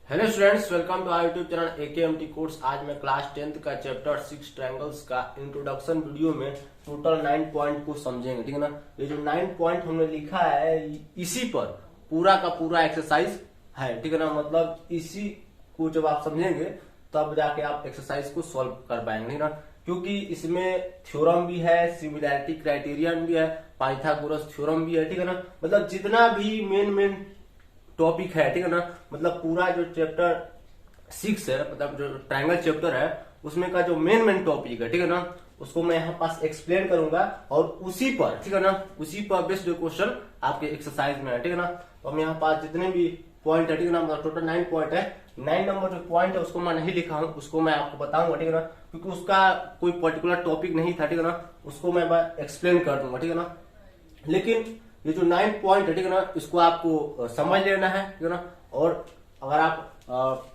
Hello students, welcome to our YouTube channel AKMT course. आज मैं class 10th का chapter 6 triangles का introduction video में टोटल 9 पॉइंट को समझेंगे। ठीक है ना। ये जो 9 पॉइंट हमने लिखा है इसी पर पूरा का पूरा एक्सरसाइज है। ठीक है ना। मतलब इसी को जब आप समझेंगे तब जाके आप एक्सरसाइज को सॉल्व कर पाएंगे। ठीक है ना। क्योंकि इसमें थ्योरम भी है, सिमिलैरिटी क्राइटेरियन भी है, पाइथागोरस थ्योरम भी है। ठीक है ना। मतलब जितना भी मेन टॉपिक है, ठीक है ना। मतलब पूरा जो चैप्टर 6 है, मतलब जो ट्रायंगल चैप्टर है उसमें का जो मेन टॉपिक है, ठीक है ना, उसको मैं यहाँ पास एक्सप्लेन करूंगा और उसी पर, ठीक है ना, उसी पर बेस्ड जो क्वेश्चन आपके एक्सरसाइज में है। ठीक है ना। तो हम यहाँ पास जितने भी पॉइंट है, ठीक है ना, मतलब टोटल 9 पॉइंट है। 9 नंबर जो पॉइंट है उसको मैं नहीं लिखा हूँ, उसको मैं आपको बताऊंगा। ठीक है ना। क्योंकि उसका कोई पर्टिकुलर टॉपिक नहीं था, ठीक है ना, उसको मैं एक्सप्लेन कर दूंगा। ठीक है ना। लेकिन ये जो 9 पॉइंट है, ठीक है ना, इसको आपको समझ लेना है। ठीक है ना। और अगर आप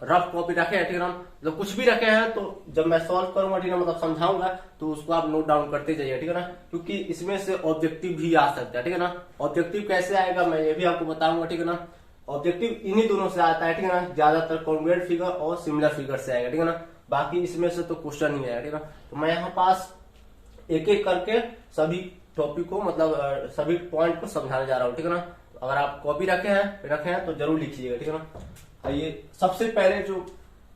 रफ कॉपी रखे हैं, ठीक है ना, मतलब कुछ भी रखे हैं, तो जब मैं सॉल्व करूंगा, ठीक है ना, मतलब समझाऊंगा, तो उसको आप नोट डाउन करते जाइए। ठीक है ना। क्योंकि इसमें से ऑब्जेक्टिव भी आ सकता है। ठीक है ना। ऑब्जेक्टिव कैसे आएगा मैं ये भी आपको बताऊंगा। ठीक है ना। ऑब्जेक्टिव इन्हीं दोनों से आता है। ठीक है ना। ज्यादातर कॉन्ग्रुएंट फिगर और सिमिलर फिगर से आएगा। ठीक है ना। बाकी इसमें से तो क्वेश्चन ही आएगा। ठीक है ना। तो मैं यहाँ पास एक एक करके सभी टॉपिक को, मतलब सभी पॉइंट को समझाने जा रहा हूँ। ठीक है ना। तो अगर आप कॉपी रखे हैं तो जरूर लिखिएगा। ठीक है ना। ये सबसे पहले जो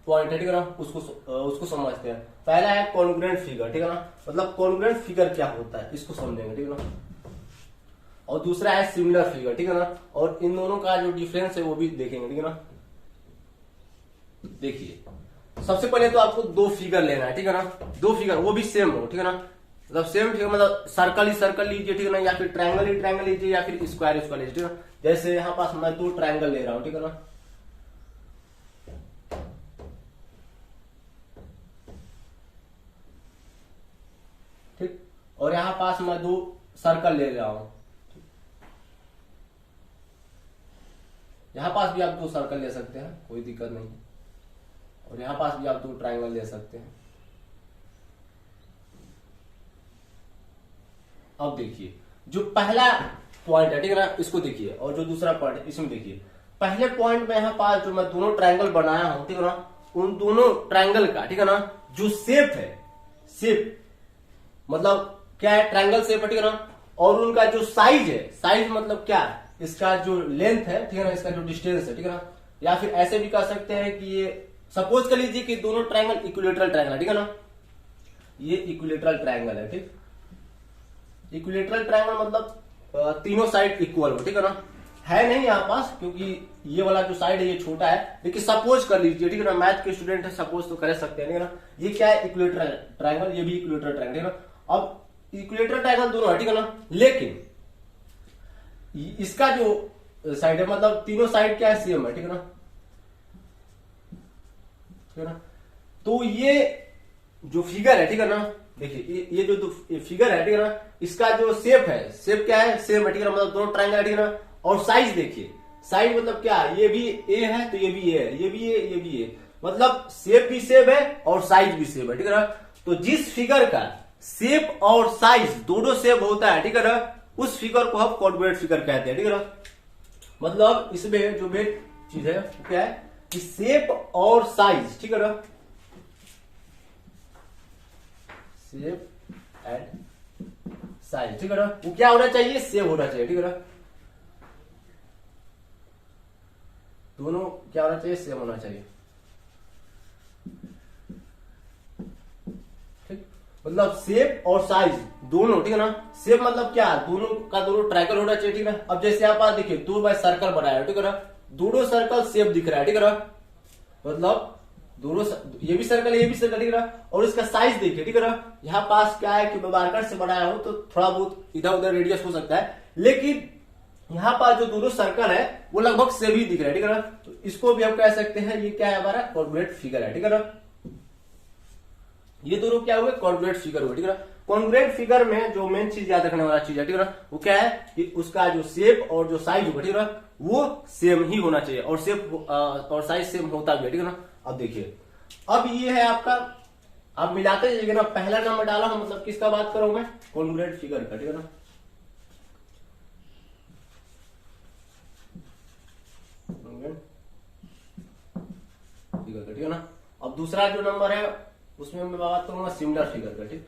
पॉइंट है, ठीक है ना, उसको समझते हैं। पहला है कॉन्ग्रुएंट फिगर। ठीक है ना। मतलब कॉन्ग्रुएंट फिगर क्या होता है इसको समझेंगे। ठीक है ना। और दूसरा है सिमिलर फिगर। ठीक है ना। और इन दोनों का जो डिफरेंस है वो भी देखेंगे। ठीक है ना। देखिए, सबसे पहले तो आपको दो फिगर लेना है। ठीक है ना। दो फिगर वो भी सेम हो। ठीक है ना। मतलब सेम, ठीक है, मतलब सर्कल ही सर्कल लीजिए। ठीक है ना। या फिर ट्रायंगल ही ट्रायंगल लीजिए, या फिर स्क्वायर स्क्वायर लीजिए। ठीक है ना। जैसे यहाँ पास मैं दो ट्रायंगल ले रहा हूं। ठीक है ना। ठीक। और यहाँ पास मैं दो सर्कल ले रहा हूं। यहाँ पास भी आप दो सर्कल ले सकते हैं, कोई दिक्कत नहीं। और यहाँ पास भी आप दो ट्रायंगल ले सकते हैं। अब देखिए, जो पहला पॉइंट है, ठीक है ना, इसको देखिए, और जो दूसरा पॉइंट है इसमें देखिए। पहले पॉइंट में यहाँ पास जो मैं दोनों ट्रायंगल बनाया हूं, ठीक है ना, उन दोनों ट्रायंगल का, ठीक है ना, जो शेप है, शेप मतलब क्या है, ट्रायंगल शेप है। ठीक है ना। और उनका जो साइज है, साइज मतलब क्या है, इसका जो लेंथ है, ठीक है ना, इसका जो डिस्टेंस है, ठीक है ना। या फिर ऐसे भी कह सकते हैं कि ये सपोज कर लीजिए कि दोनों ट्रायंगल इक्विलेटरल ट्रायंगल है। ठीक है ना। ये इक्विलेटरल ट्रायंगल है। ठीक। इक्विलेटरल ट्रायंगल मतलब तीनों साइड इक्वल हो। ठीक है ना। है नहीं यहाँ पास, क्योंकि ये वाला जो साइड है ये छोटा है, लेकिन सपोज कर लीजिए। ठीक है ना। मैथ के स्टूडेंट है, सपोज तो कर सकते हैं। ठीक है ना। ये क्या है, इक्विलेटरल ट्रायंगल, ये भी इक्विलेटरल ट्रायंगल। ठीक है ना। अब इक्विलेटरल ट्रायंगल दोनों है, ठीक है ना, लेकिन इसका जो साइड है, मतलब तीनों साइड क्या है, सेम है। ठीक है ना। ठीक है ना। तो ये जो फिगर है, ठीक है ना, देखिए ये जो फिगर है, ठीक है ना, इसका जो शेप है, शेप क्या है, सेम है। ठीक है ना। मतलब दोनों ट्रायंगल है। ठीक है ना। और साइज देखिए, साइज मतलब क्या, ये भी ए है तो ये भी ए है, ये भी ए, ये भी ए, मतलब शेप भी सेम है और साइज भी सेम है। ठीक है ना। तो जिस फिगर का शेप और साइज दोनों सेम होता है, ठीक है ना, उस फिगर को हम कॉन्ग्रुएंट फिगर कहते हैं। ठीक है ना। मतलब इसमें जो मेन चीज है क्या है कि शेप और साइज, ठीक है ना, शेप एंड साइज, ठीक है ना, वो क्या होना चाहिए, सेम होना चाहिए। ठीक है ना। दोनों क्या होना चाहिए, सेम होना चाहिए। ठीक। मतलब शेप और साइज दोनों, ठीक है ना। शेप मतलब क्या, दोनों का दोनों ट्रायंगल होना चाहिए। ठीक है ना। अब जैसे आप देखिए, दो बाय सर्कल बनाया, ठीक है ना, दोनों सर्कल सेम दिख रहा है। ठीक है ना। मतलब दोनों, ये भी सर्कल है, ये भी सर्कल, ठीक है ना। और इसका साइज देखिए, ठीक है ना। यहाँ पास क्या है कि मैं मार्कर से बनाया हूं तो थोड़ा बहुत इधर उधर रेडियस हो सकता है, लेकिन यहाँ पास जो दोनों सर्कल है वो लगभग सेम ही दिख रहा है। ठीक है ना। तो इसको भी हम कह सकते हैं ये क्या है, हमारा कॉन्ग्रुएंट फिगर है। ठीक है ना। ये दोनों क्या हुए, कॉन्ग्रुएंट फिगर हुए। ठीक है ना। कॉन्ग्रुएंट फिगर में जो मेन चीज याद रखने वाला चीज है, ठीक है ना, वो क्या है कि उसका जो शेप और जो साइज होगा, ठीक है ना, वो सेम ही होना चाहिए, और शेप और साइज सेम होता भी है। ठीक है ना। अब देखिए, अब ये है आपका, आप मिलाते जाइएगा ना, पहला नंबर डाला हूं, मतलब किसका बात कर रहा हूं मैं, कॉन्ग्रुएंट फिगर का। ठीक है ना। फिगर का, ठीक है ना। अब दूसरा जो नंबर है उसमें मैं बात करूंगा सिमिलर फिगर का, ठीक,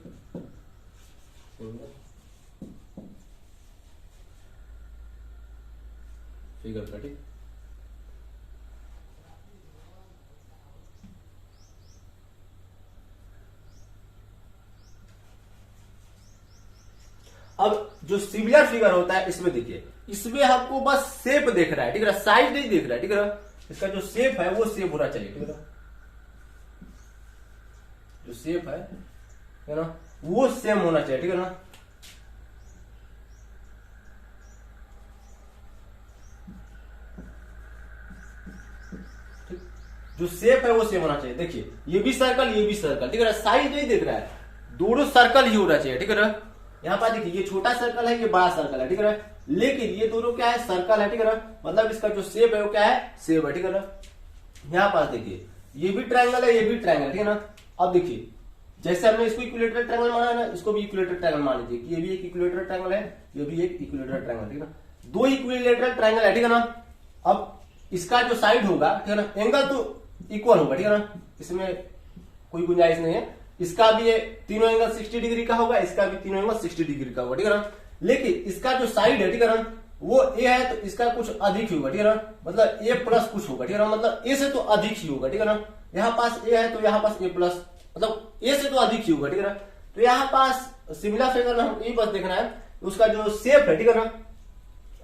फिगर का, ठीक। अब जो सिमिलर फिगर होता है इसमें देखिए, इसमें आपको बस शेप देख रहा है, ठीक है, साइज नहीं देख रहा है, ठीक है। इसका जो शेप है वो शेप होना चाहिए, ठीक है। जो शेप है ना, वो सेम होना चाहिए, ठीक है ना। जो शेप है वो सेम होना चाहिए। देखिए ये भी सर्कल, ये भी सर्कल, ठीक है, साइज नहीं देख रहा है, दोनों सर्कल ही होना चाहिए, ठीक है। यहाँ पर देखिए ये छोटा सर्कल है, ये बड़ा सर्कल है, ठीक है, लेकिन ये दोनों क्या है, सर्कल है, ठीक है, मतलब इसका जो शेप है वो क्या है, शेप है, ठीक है। यहाँ पास देखिए ये भी ट्रायंगल है, ये भी ट्रायंगल, ठीक है ना। अब देखिए जैसे हमने इसको इक्विलेटरल ट्रायंगल माना है ना, इसको भी इक्विलेटरल ट्रायंगल मान लीजिए कि ये भी एक इक्विलेटरल ट्रायंगल है, ये भी एक इक्विलेटरल ट्रायंगल, ठीक है ना। दो इक्विलेटरल ट्रायंगल है, ठीक है ना। अब इसका जो साइड होगा, ठीक है ना, एंगल तो इक्वल होगा, ठीक है ना, इसमें कोई गुंजाइश नहीं है। इसका भी तीनों एंगल 60 डिग्री का होगा, इसका भी तीनों एंगल 60 डिग्री का होगा, ठीक है ना। लेकिन इसका जो साइड है, ठीक है ना, वो ए है तो इसका कुछ अधिक ही होगा, ठीक है ना, मतलब ए प्लस कुछ होगा, ठीक है ना, मतलब ए से तो अधिक ही होगा, ठीक है ना। यहाँ पास ए है तो यहाँ पास ए प्लस, मतलब ए से तो अधिक ही होगा, ठीक है ना। तो यहाँ पास सिमिलर फिगर हम यही बस देखना है उसका जो शेप है, ठीक है ना,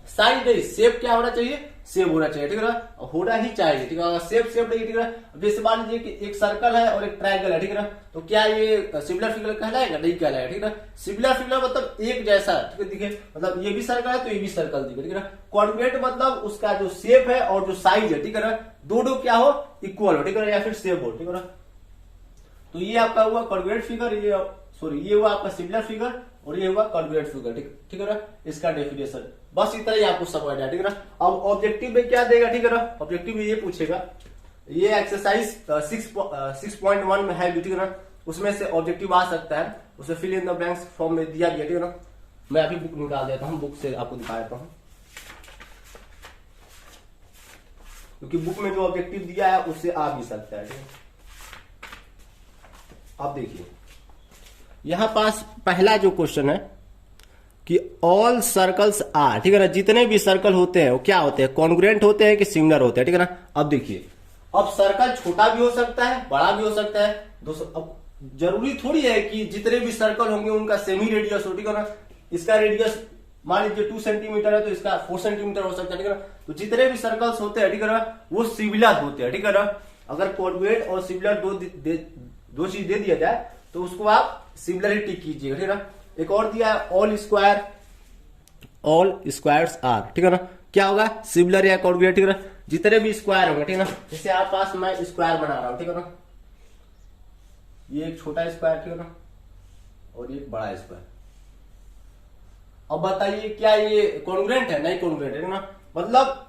साइड नहीं, शेप क्या होना चाहिए, सेम होना चाहिए, ठीक है ना, होना ही चाहिए, ठीक है। शेप सेम नहीं, ठीक है। जैसे मान लीजिए कि एक सर्कल है और एक ट्रायंगल है, ठीक है ना, तो क्या ये सिमिलर फिगर कहलाएगा, नहीं कहलाएगा, ठीक है। सिमिलर फिगर मतलब एक जैसा, ठीक है, दिखे, मतलब ये भी सर्कल है तो ये भी सर्कल दिखे, ठीक है। कॉन्ग्रुएंट मतलब उसका जो शेप है और जो साइज है, ठीक है ना, दोनों क्या हो, इक्वल हो, ठीक है, या फिर सेम हो, ठीक है। तो ये आपका हुआ कॉन्ग्रुएंट फिगर, ये सॉरी ये हुआ आपका सिमिलर फिगर और ये हुआ कॉन्ग्रुएंट फिगर, ठीक है ना। इसका डेफिनेशन बस इतना ही आपको समझ आया, ठीक है ना। अब ऑब्जेक्टिव में क्या देगा, ठीक है ना, ऑब्जेक्टिव में ये पूछेगा, ये एक्सरसाइज 6.1 में है, ठीक है ना, उसमें से ऑब्जेक्टिव आ सकता है, उसे fill in the blanks form में दिया गया, ठीक है ना। मैं अभी बुक निकाल देता हूँ, बुक से आपको दिखा देता हूँ, क्योंकि बुक में जो ऑब्जेक्टिव दिया है उससे आ भी सकता है, ठीक है। अब देखिए यहां पास पहला जो क्वेश्चन है कि ऑल सर्कल्स आर, ठीक है ना, जितने भी सर्कल होते हैं वो क्या होते हैं, कॉन्ग्रुएंट होते हैं कि सिमिलर होते हैं, ठीक है ना। अब देखिए अब सर्कल छोटा भी हो सकता है, बड़ा भी हो सकता है दोस्तों। अब जरूरी थोड़ी है कि जितने भी सर्कल होंगे उनका सेमी रेडियस हो, ठीक है ना। इसका रेडियस मान लीजिए 2 सेंटीमीटर है तो इसका 4 सेंटीमीटर हो सकता है, ठीक है ना। तो जितने भी सर्कल्स होते हैं, ठीक है ना, वो सिमिलर होते हैं, ठीक है ना। अगर कॉन्ग्रुएंट और सिमिलर दो चीज दे दिया जाए तो उसको आप सिमिलरिटी कीजिएगा, ठीक है ना। एक और दिया है ऑल स्क्वायर्स आर, ठीक है ना, क्या होगा, सिमिलर या कॉन्ग्रुएंट, ठीक है ना। जितने भी स्क्वायर होंगे, ठीक है ना, जैसे आप पास मैं स्क्वायर बना रहा हूं, ठीक है ना, ये एक छोटा स्क्वायर, ठीक है ना, और ये एक बड़ा स्क्वायर। अब बताइए क्या ये कॉन्ग्रुएंट है, नहीं कॉन्ग्रुएंट है, ठीक है ना, मतलब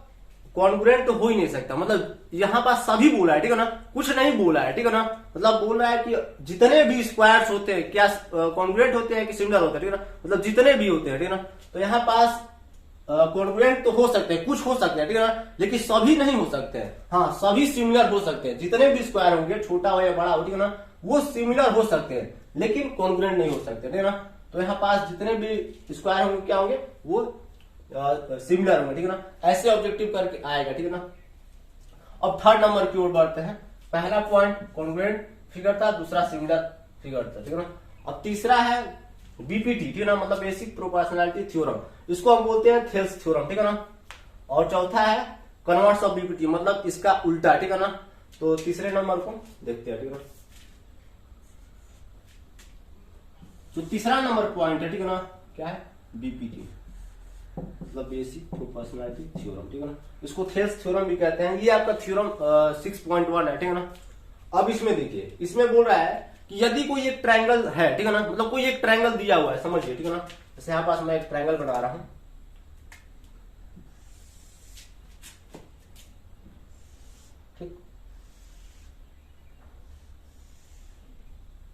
कॉन्ग्रुएंट तो हो ही नहीं सकता, मतलब यहाँ पास सभी बोला है, ठीक है ना, कुछ नहीं बोला है, ठीक है ना, मतलब बोल रहा है कि जितने भी स्क्वायर्स होते हैं क्या कॉन्ग्रुएंट होते हैं कि सिमिलर होते हैं, ठीक है ना, मतलब जितने भी होते हैं, ठीक है ना। तो यहाँ पास कॉन्ग्रुएंट तो हो सकते हैं, कुछ हो सकते हैं, ठीक है ना, लेकिन सभी नहीं हो सकते हैं। हाँ सभी सिमिलर हो सकते हैं, जितने भी स्क्वायर होंगे छोटा हो या बड़ा हो, ठीक है ना, वो सिमिलर हो सकते हैं लेकिन कॉन्ग्रुएंट नहीं हो सकते, ठीक है ना। तो यहाँ पास जितने भी स्क्वायर होंगे क्या होंगे, वो सिमिलर होंगे, ठीक है ना। ऐसे ऑब्जेक्टिव करके आएगा, ठीक है ना। अब थर्ड नंबर की ओर बढ़ते हैं। पहला पॉइंट कॉन्ग्रुएंट फिगर था, दूसरा सिमिलर फिगर था, ठीक है ना। अब तीसरा है बीपीटी, ठीक है ना, मतलब बेसिक प्रोपोर्शनैलिटी थ्योरम, इसको हम बोलते हैं थेल्स थ्योरम, ठीक है ना। और चौथा है कन्वर्स ऑफ बीपीटी, मतलब इसका उल्टा, ठीक है ना। तो तीसरे नंबर को देखते हैं, ठीक है ना। जो तीसरा नंबर पॉइंट है, ठीक है ना, क्या है, बीपीटी मतलब बेसिक प्रोपोर्शनैलिटी थ्योरम, ठीक है ना, इसको थेल्स थ्योरम भी कहते हैं। ये आपका थ्योरम 6.1 है, ठीक है ना। अब इसमें देखिए, इसमें बोल रहा है कि यदि कोई एक ट्रायंगल है, ठीक है ना, मतलब कोई एक ट्रायंगल दिया हुआ है, समझिए, ठीक है ना। जैसे यहां पास मैं एक ट्रायंगल बना रहा हूं, ठीक,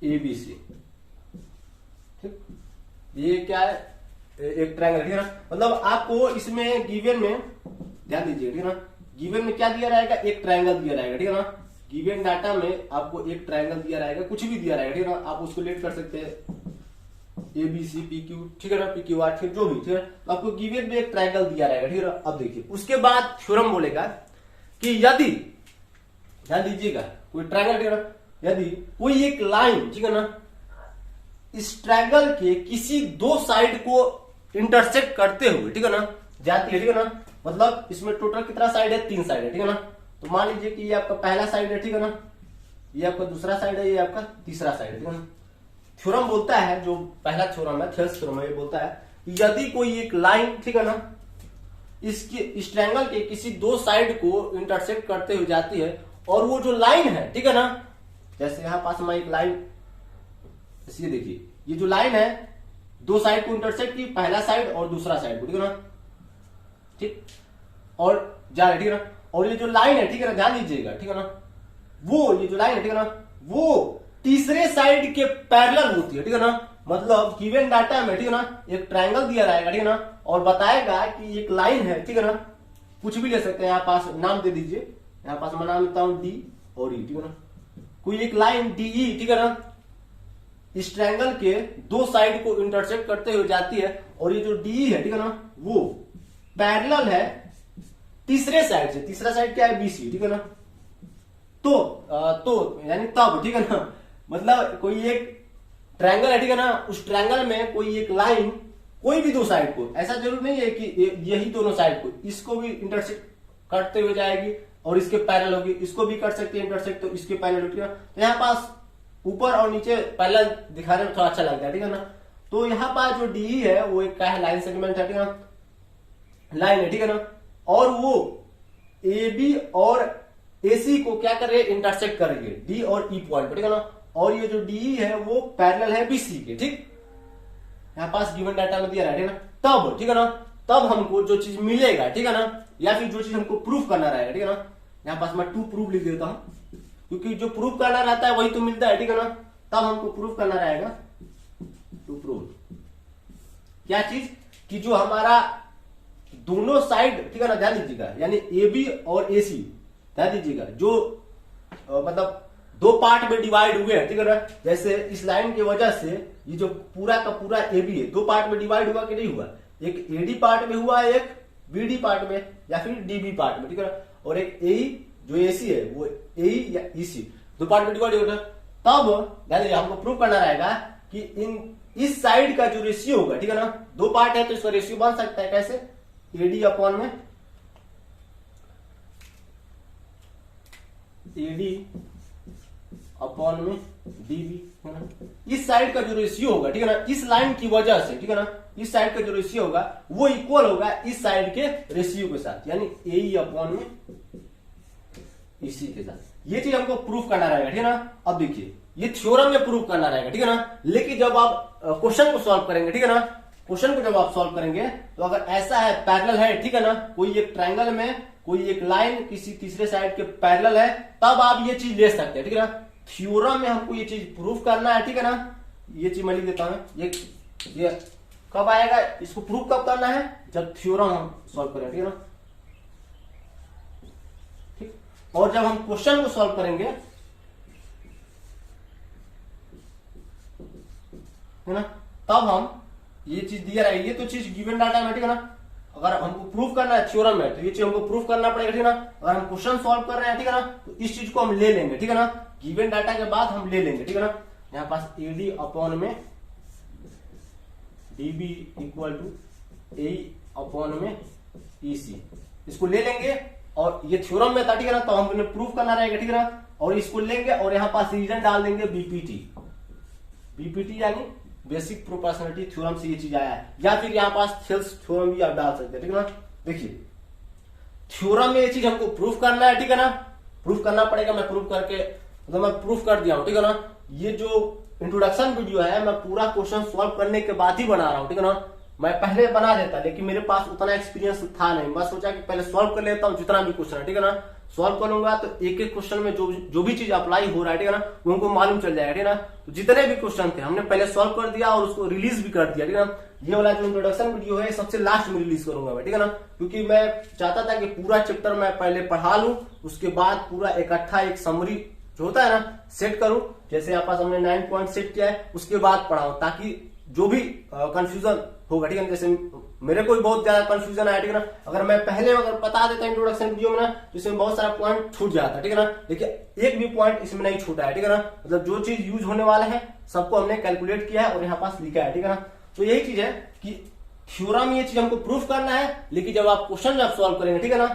ABC, ठीक, ये क्या है, एक ट्रायंगल, ठीक है ना। मतलब आपको इसमें गिवन में ध्यान दीजिए, ठीक है ना, गिवन में क्या दिया रहेगा, एक ट्रायंगल दिया रहेगा, ठीक है ना। गिवन डाटा में आपको एक ट्रायंगल दिया रहेगा, कुछ भी दिया रहेगा, ठीक है ना, आप उसको लेट कर सकते हैं A B C P Q, ठीक है ना, पी क्यू आर, फिर जो भी, ठीक है, तो आपको गिवन में एक ट्रायंगल दिया रहेगा, ठीक है ना। अब देखिए उसके बाद थ्योरम बोलेगा कि यदि, ध्यान दीजिएगा, कोई ट्रायंगल, ठीक है ना, यदि कोई एक लाइन, ठीक है ना, इस ट्रायंगल के किसी दो साइड को इंटरसेक्ट करते हुए, ठीक है ना, जाती है, ठीक है ना, मतलब इसमें टोटल कितना साइड है, 3 साइड है, ठीक है ना। तो मान लीजिए कि ये आपका पहला साइड है, ठीक है ना, ये आपका दूसरा साइड है, ये आपका तीसरा साइड है, ठीक है ना। थ्योरम बोलता है, जो पहला थ्योरम है, थेल्स थ्योरम है, ये बोलता है कि यदि कोई एक लाइन, ठीक है ना, इस ट्रायंगल के किसी दो साइड को इंटरसेक्ट करते हुए जाती है, और वो जो लाइन है, ठीक है ना, जैसे यहां पास में एक लाइन, ये देखिए, ये जो लाइन है दो साइड को इंटरसेक्ट की, पहला साइड और दूसरा साइड को, ठीक है ना, ठीक, और जा रहे, ठीक है ना, और ये जो लाइन है, ठीक है ना, ध्यान दीजिएगा, ठीक है ना, वो ये जो लाइन है, ठीक है ना, वो तीसरे साइड के पैरेलल होती है, ठीक है ना। मतलब गिवन डाटा में, ठीक है ना, एक ट्रायंगल दिया रहेगा, ठीक है ना, और बताएगा कि एक लाइन है, ठीक है ना, कुछ भी ले सकते हैं, यहाँ पास नाम दे दीजिए, यहाँ पास मैं नाम लेता हूं डी और ई, ठीक है ना, कोई एक लाइन डी ई, ठीक है ना, इस ट्रायंगल के दो साइड को इंटरसेक्ट करते हुए जाती है, और ये जो डी है, ठीक है ना, वो पैरेलल है तीसरे साइड से, तीसरा साइड क्या है, बीसी, ठीक है ना। तो यानी तब, ठीक है ना, मतलब कोई एक ट्रायंगल है, ठीक है ना, उस ट्रायंगल में कोई एक लाइन कोई भी दो साइड को, ऐसा जरूर नहीं है कि यही दोनों साइड को, इसको भी इंटरसेक्ट करते हुए जाएगी और इसके पैरेलल होगी, इसको भी कर सकते हैं इंटरसेक्ट, तो इसके पैरेलल होगी, तो यहाँ पास ऊपर और नीचे पैरेलल दिखाने में थोड़ा अच्छा लगता है, ठीक है ना। तो यहाँ पास जो डी है वो एक क्या है, लाइन सेगमेंट है, ठीक है ना, लाइन है, ठीक है ना, और वो ए बी और एसी को क्या कर रहे हैं, इंटरसेक्ट कर रही है डी और ई पॉइंट, ठीक है ना, और ये जो डी है वो पैरेलल है बीसी के, ठीक, यहाँ पास गिवन डाटा में दिया है ना, तब, ठीक है ना, तब हमको जो चीज मिलेगा, ठीक है ना, या फिर जो चीज हमको प्रूफ करना रहेगा, ठीक है ना, यहाँ पास मैं टू प्रूफ लिख देता हूं, क्योंकि जो प्रूफ करना रहता है वही तो मिलता है, ठीक है ना, तब हमको प्रूफ करना रहेगा, टू प्रूफ क्या चीज, कि जो हमारा दोनों साइड, ठीक है ना, ध्यान दीजिएगा, यानी ए बी और ए सी, ध्यान दीजिएगा, जो मतलब दो पार्ट में डिवाइड हुए हैं, ठीक है ना, जैसे इस लाइन की वजह से ये जो पूरा का पूरा ए बी है दो पार्ट में डिवाइड हुआ कि नहीं हुआ, एक एडी पार्ट में हुआ, एक बीडी पार्ट में, या फिर डीबी पार्ट में, ठीक है ना, और एक ए जो एसी है वो ए या ईसी दो पार्ट में डिवाइड होगा। तब ध्यान दीजिए, हमको प्रूव करना रहेगा कि इस साइड का जो रेशियो होगा, ठीक है ना, दो पार्ट है तो इसका रेशियो बन सकता है कैसे, एडी अपॉन में एडी अपॉन में डीबी, है ना, इस साइड का जो रेशियो होगा, ठीक है ना, इस लाइन की वजह से, ठीक है ना, इस साइड का जो रेशियो होगा वो इक्वल होगा इस साइड के रेशियो के साथ, यानी ए अपॉन में इसी के साथ। ये चीज हमको प्रूफ करना रहेगा, ठीक है ना। अब देखिए ये थ्योरम में प्रूफ करना रहेगा, ठीक है ना, लेकिन जब आप क्वेश्चन को सॉल्व करेंगे, ठीक है ना, क्वेश्चन को जब आप सॉल्व करेंगे तो अगर ऐसा है पैरेलल है, ठीक है ना, कोई एक ट्रायंगल में कोई एक लाइन किसी तीसरे साइड के पैरेलल है, तब आप ये चीज ले सकते हैं, ठीक है ना। थ्योरम में हमको ये चीज प्रूफ करना है, ठीक है ना, ये चीज मैं लिख देता हूं, ये कब आएगा, इसको प्रूफ कब करना है, जब थ्योरम हम सॉल्व करें, ठीक है ना, ठीक। और जब हम क्वेश्चन को सॉल्व करेंगे, है ना, तब हम ये चीज दिया रहेगी, ये तो चीज गिवन डाटा में, ठीक है ना, अगर हमको प्रूफ करना है थ्योरम में तो ये चीज हमको प्रूफ करना पड़ेगा, ठीक है ना। अगर हम क्वेश्चन सॉल्व कर रहे हैं, ठीक है ना, तो इस चीज को हम ले लेंगे, ठीक है ना, गिवन डाटा के बाद हम ले लेंगे, ठीक है ना। यहाँ पास एडी अपॉन में DB equal to A upon में ईसी, इसको ले लेंगे, और ये थ्योरम में था, ठीक है ना, तो हमने प्रूफ करना रहेगा, ठीक है ना, और इसको लेंगे और यहाँ पास रीजन डाल देंगे बीपीटी, बीपीटी यानी बेसिक प्रोपोर्शनलिटी थ्योरम से ये चीज आया है, या फिर यहाँ पास थेल्स थ्योरम भी आप डाल सकते हैं, ठीक है ना। देखिए थ्योरम में ये चीज हमको प्रूफ करना है, ठीक है ना, प्रूफ करना पड़ेगा, मैं प्रूफ करके मतलब मैं प्रूफ कर दिया हूं, ठीक है ना। ये जो इंट्रोडक्शन वीडियो है मैं पूरा क्वेश्चन सॉल्व करने के बाद ही बना रहा हूं, ठीक है ना। मैं पहले बना देता लेकिन मेरे पास उतना एक्सपीरियंस था नहीं, मैं सोचा कि पहले सॉल्व कर लेता हूं जितना भी क्वेश्चन है, ठीक है ना। सॉल्व करूंगा तो एक एक क्वेश्चन में जो भी चीज अप्लाई हो रहा है, ठीक है ना, वो हमको मालूम चल जाएगा, ठीक है ना। तो जितने भी क्वेश्चन थे हमने पहले सॉल्व कर दिया और उसको रिलीज भी कर दिया, ठीक है ना। ये वाला जो इंट्रोडक्शन वीडियो है सबसे लास्ट में रिलीज करूंगा मैं, ठीक है ना, क्योंकि मैं चाहता था कि पूरा चैप्टर मैं पहले पढ़ा लूं, उसके बाद पूरा इकट्ठा एक समरी जो होता है ना सेट करूं। जैसे यहाँ पास हमने 9 पॉइंट सेट किया है, उसके बाद पढ़ाऊं, ताकि जो भी कंफ्यूजन होगा, ठीक है, जैसे मेरे को भी बहुत ज्यादा कंफ्यूजन आया, ठीक है ना, अगर मैं पहले अगर बता देता इंट्रोडक्शन वीडियो में ना तो इसमें बहुत सारा पॉइंट छूट जाता है, ठीक है ना। देखिए एक भी पॉइंट इसमें नहीं छूटा है, ठीक है ना, मतलब जो चीज यूज होने वाला है सबको हमने कैलकुलेट किया है और यहाँ पास लिखा है, ठीक है ना। तो यही चीज है कि थ्योरम ये चीज हमको प्रूफ करना है, लेकिन जब आप क्वेश्चन जब सॉल्व करेंगे, ठीक है ना,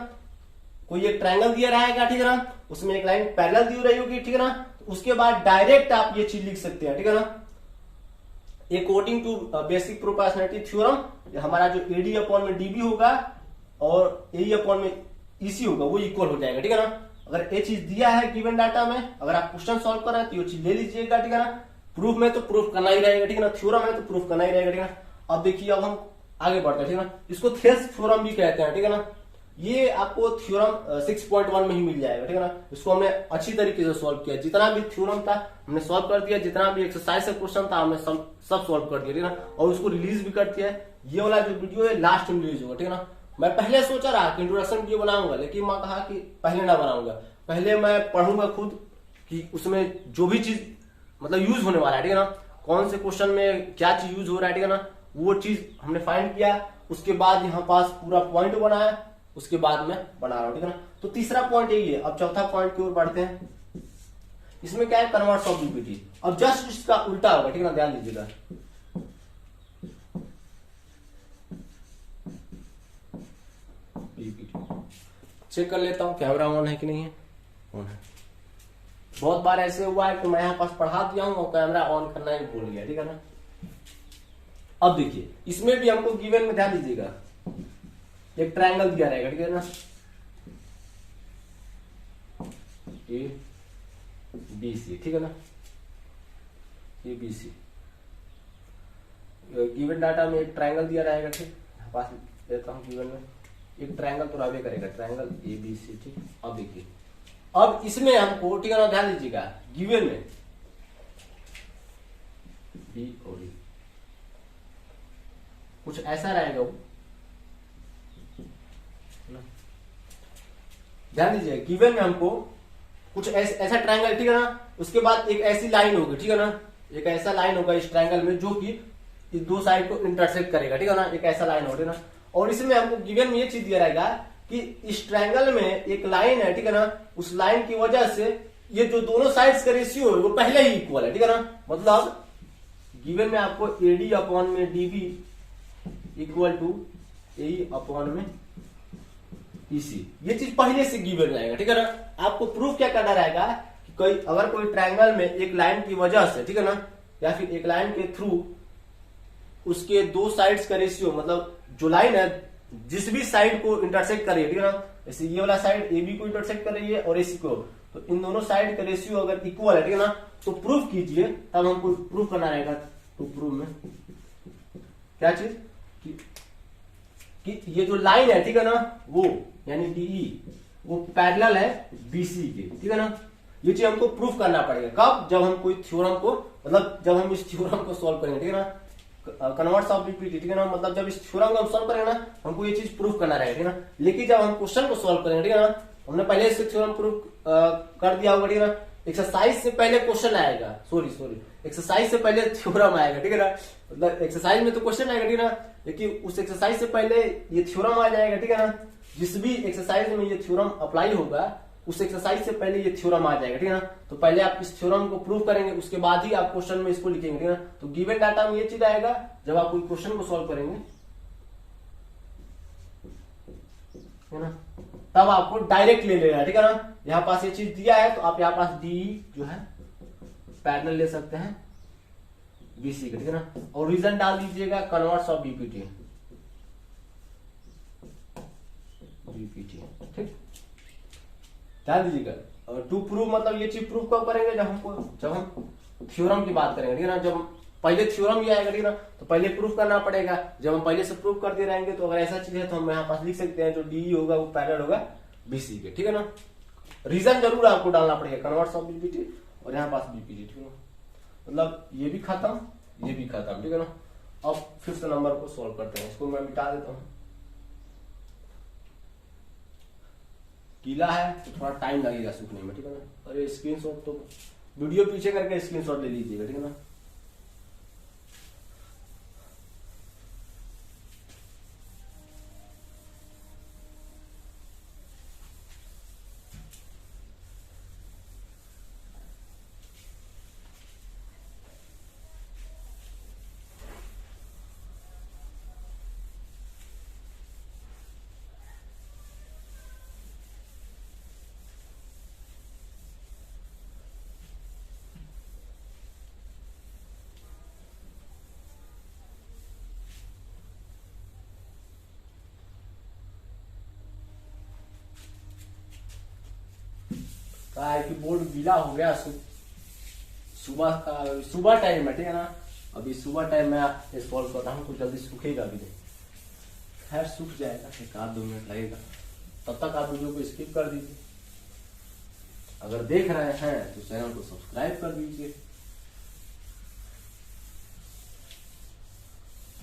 कोई एक ट्रायंगल दिया रहेगा, ठीक है ना, उसमें एक लाइन पैरेलल दी रही होगी, ठीक है ना, तो उसके बाद डायरेक्ट आप ये चीज लिख सकते हैं, ठीक है ना, according to basic proportionality theorem हमारा जो एडी अपॉन में डीबी होगा और एई अपॉन में ईसी होगा वो इक्वल हो जाएगा, ठीक है ना। अगर ये चीज दिया है गिवन डाटा में, अगर आप क्वेश्चन सॉल्व कर रहे हैं तो ये चीज ले लीजिएगा, ठीक है ना। प्रूफ में तो प्रूफ करना ही रहेगा, ठीक है ना, थ्योरम में तो प्रूफ करना ही रहेगा, ठीक है ना। अब देखिए अब हम आगे बढ़ते हैं, ठीक है ना, इसको थेल्स थ्योरम भी कहते हैं, ठीक है ना। ये आपको थ्योरम 6.1 में ही मिल जाएगा, ठीक है ना। इसको हमने अच्छी तरीके से सॉल्व किया, जितना भी थ्योरम था हमने सॉल्व कर दिया, जितना भी एक्सरसाइज से क्वेश्चन था हमने सब सॉल्व कर दिया, ठीक है ना, और उसको रिलीज भी कर दिया है। ये वाला जो वीडियो है लास्ट में रिलीज होगा, ठीक है ना। मैं पहले सोचा रहा कि इंट्रोडक्शन वीडियो बनाऊंगा, लेकिन मैं कहा कि पहले ना बनाऊंगा, पहले मैं पढ़ूंगा खुद कि उसमें जो भी चीज मतलब यूज होने वाला है, ठीक है ना, कौन से क्वेश्चन में क्या चीज यूज हो रहा है, ठीक है ना, वो चीज हमने फाइंड किया। उसके बाद यहाँ पास पूरा पॉइंट बनाया, उसके बाद मैं बना रहा हूं, ठीक है ना। तो तीसरा पॉइंट यही है। अब चौथा पॉइंट की ओर बढ़ते हैं। इसमें क्या है, कन्वर्ट्स ऑफ बीपीटी। अब जस्ट इसका उल्टा होगा, ठीक है ना, ध्यान दीजिएगा। चेक कर लेता हूं कैमरा ऑन है कि नहीं है। ऑन है। बहुत बार ऐसे हुआ है कि मैं यहाँ पास पढ़ा दिया हूं और कैमरा ऑन करना ही भूल गया, ठीक है ना। अब देखिए इसमें भी हमको गिवन में ध्यान दीजिएगा एक ट्रायंगल दिया रहेगा, ठीक है ना, ए बी सी, ठीक है ना, A B C. Given data में एक ट्रायंगल दिया रहेगा, ठीक, पास देता हूं गिवन में एक ट्रायंगल तो रावे करेगा, ट्रायंगल ए बी सी, ठीक। अब देखिए अब इसमें हमको, ठीक है ना, ध्यान दीजिएगा गिवन में बी और डी कुछ ऐसा रहेगा वो, ध्यान दीजिए गिवन में हमको कुछ ऐसा ट्रायंगल, ठीक है ना, उसके बाद एक ऐसी लाइन होगी, ठीक है ना, एक ऐसा लाइन होगा इस ट्रायंगल में जो कि इस दो साइड को इंटरसेक्ट करेगा, ठीक है ना, एक ऐसा लाइन होगा ना। और इसमें हमको गिवन में ये चीज दिया रहेगा कि इस ट्रायंगल में एक लाइन है, ठीक है ना, उस लाइन की वजह से ये जो दोनों साइड्स का रेशियो है वो पहले ही इक्वल है, ठीक है ना। मतलब गिवन में आपको एडी अपॉन में DB equal to A upon में ईसी, ये चीज पहले से गिवन रहेगा, ठीक है ना। आपको प्रूफ क्या करना रहेगा कि कोई अगर कोई ट्रायंगल में एक लाइन की वजह से, ठीक है ना, या फिर एक लाइन के थ्रू उसके दो साइड्स का रेशियो, मतलब जो लाइन है जिस भी साइड को इंटरसेक्ट कर रही है, ठीक है ना, जैसे ये वाला साइड ए बी को इंटरसेक्ट कर रही है और एसी को, तो इन दोनों साइड का रेशियो अगर इक्वल है, ठीक है ना, तो प्रूफ कीजिए, तब हमको प्रूफ करना रहेगा। तो प्रूफ में क्या चीज कि ये जो लाइन है, ठीक है ना, वो यानी डीई वो पैरेलल है बीसी के, ठीक है ना। ये चीज हमको प्रूफ करना पड़ेगा कब, जब हम कोई थ्योरम को, मतलब जब हम इस थ्योरम को सॉल्व करेंगे, ठीक है ना, कन्वर्ट्स ऑफ बीपीटी, ठीक है ना, मतलब जब इस थ्योरम को हम सॉल्व करेंगे ना हमको ये चीज प्रूफ करना रहेगा, ठीक है ना। लेकिन जब हम क्वेश्चन को सॉल्व करेंगे, ठीक है ना, हमने पहले इससे थ्योरम प्रूफ कर दिया होगा, ठीक है ना, एक्सरसाइज से पहले क्वेश्चन आएगा, सॉरी एक्सरसाइज से पहले थ्योरम आएगा, ठीक है ना, मतलब एक्सरसाइज में तो क्वेश्चन आएगा, ठीक है ना, लेकिन उस एक्सरसाइज से पहले ये थ्योरम आ जाएगा, ठीक है ना। जिस भी एक्सरसाइज में ये थ्योरम अप्लाई होगा उस एक्सरसाइज से पहले ये थ्योरम आ जाएगा, ठीक है ना। तो पहले आप इस थ्योरम को प्रूव करेंगे, उसके बाद ही आप क्वेश्चन में इसको लिखेंगे, ठीक है ना। तो गिवन डाटा में ये चीज आएगा जब आप कोई क्वेश्चन को सॉल्व करेंगे, है ना, तब आपको डायरेक्ट ले लेना, ठीक है ना। यहाँ पास ये चीज दिया है तो आप यहाँ पास डी जो है पैरेलल ले सकते हैं बीसी का, ठीक है ना, और रीजन डाल दीजिएगा कन्वर्ट्स ऑफ बीपीटी, ठीक, ध्यान दीजिएगा। और टू प्रूव मतलब ये चीज प्रूव कब करेंगे, जब हम थ्योरम की बात करेंगे, ठीक है ना। जब पहले थ्योरम ही आएगा, ठीक है ना, तो पहले प्रूफ करना पड़ेगा। जब हम पहले से प्रूफ करते रहेंगे तो अगर ऐसा चीज है तो हम यहाँ पास लिख सकते हैं जो डी होगा वो पैरेलल होगा बीसी के, ठीक है ना। रीजन जरूर आपको डालना पड़ेगा, कन्वर्ट ऑफ बीपीटी और यहाँ पास बीपीटी, ठीक है ना। मतलब ये भी खत्म, ये भी खत्म, ठीक है ना। अब फिफ्थ नंबर को सॉल्व करते हैं, इसको मैं मिटा देता हूँ। गीला है तो थोड़ा टाइम लगेगा सूखने में, ठीक है ना। अरे स्क्रीनशॉट तो वीडियो पीछे करके स्क्रीनशॉट ले लीजिएगा, ठीक है ना। कहा है कि बोर्ड गीला हो गया, सुबह का सुबह टाइम है, ठीक है ना। अभी सुबह टाइम में सॉल्व कर रहा हूँ तो जल्दी सूखेगा भी नहीं। खैर सूख जाएगा, एक आध 2 मिनट लगेगा, तब तक आप वीडियो को स्किप कर दीजिए। अगर देख रहे हैं तो चैनल को सब्सक्राइब कर दीजिए।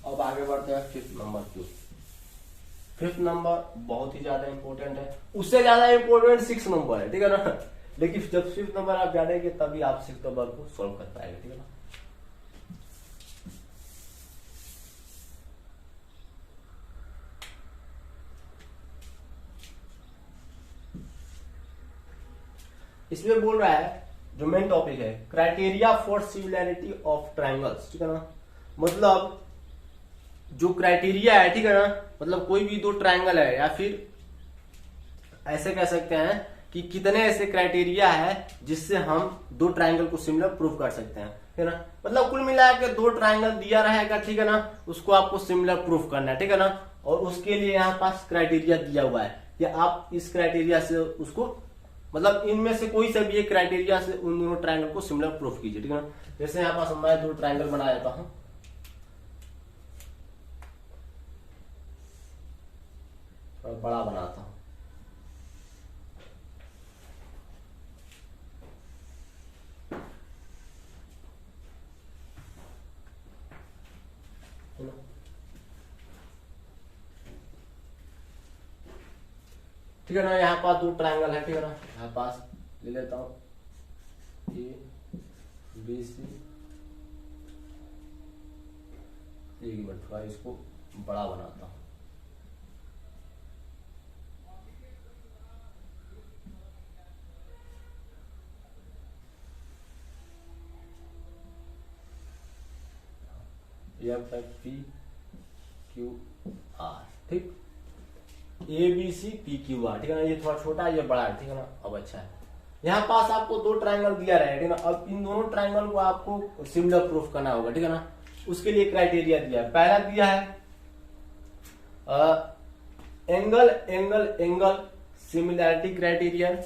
अब आगे बढ़ते हैं फिफ्थ नंबर की। फिफ्थ नंबर बहुत ही ज्यादा इंपॉर्टेंट है, उससे ज्यादा इंपॉर्टेंट 6 नंबर है, ठीक है ना। लेकिन जब फिफ्थ नंबर आप जानेंगे तभी आप 6 नंबर को सॉल्व कर पाएंगे, ठीक है ना। इसमें बोल रहा है, जो मेन टॉपिक है, criteria for similarity of triangles, ठीक है ना। मतलब जो क्राइटेरिया है, ठीक है ना, मतलब कोई भी 2 ट्राइंगल है, या फिर ऐसे कह सकते हैं कि कितने ऐसे क्राइटेरिया है जिससे हम 2 ट्राइंगल को सिमिलर प्रूव कर सकते हैं, ठीक है ना। मतलब कुल मिला के 2 ट्राइंगल दिया रहेगा, ठीक है ना, उसको आपको सिमिलर प्रूफ करना है, ठीक है ना। और उसके लिए यहाँ पास क्राइटेरिया दिया हुआ है कि आप इस क्राइटेरिया से उसको, मतलब इनमें से कोई सा भी एक क्राइटेरिया से उन दोनों ट्राइंगल को सिमिलर प्रूफ कीजिए, ठीक है ना। जैसे यहाँ पास मैं 2 ट्राइंगल बना देता हूँ, बड़ा बनाता हूँ। ठीक है ना, यहाँ पास 2 ट्राइंगल है, ठीक है ना। यहाँ पास ले लेता हूँ ए बी सी, एक मिनट थोड़ा इसको बड़ा बनाता हूँ। F F P Q R, ठीक, A B C P Q R, ठीक है ना। ये थोड़ा छोटा है, ये बड़ा है, ठीक है ना। अब अच्छा है, यहाँ पास आपको 2 ट्राइंगल दिया रहे, ठीक है ना। अब इन दोनों ट्राइंगल को आपको सिमिलर प्रूफ करना होगा, ठीक है ना। उसके लिए क्राइटेरिया दिया है, पहला दिया है angle angle angle similarity criterion,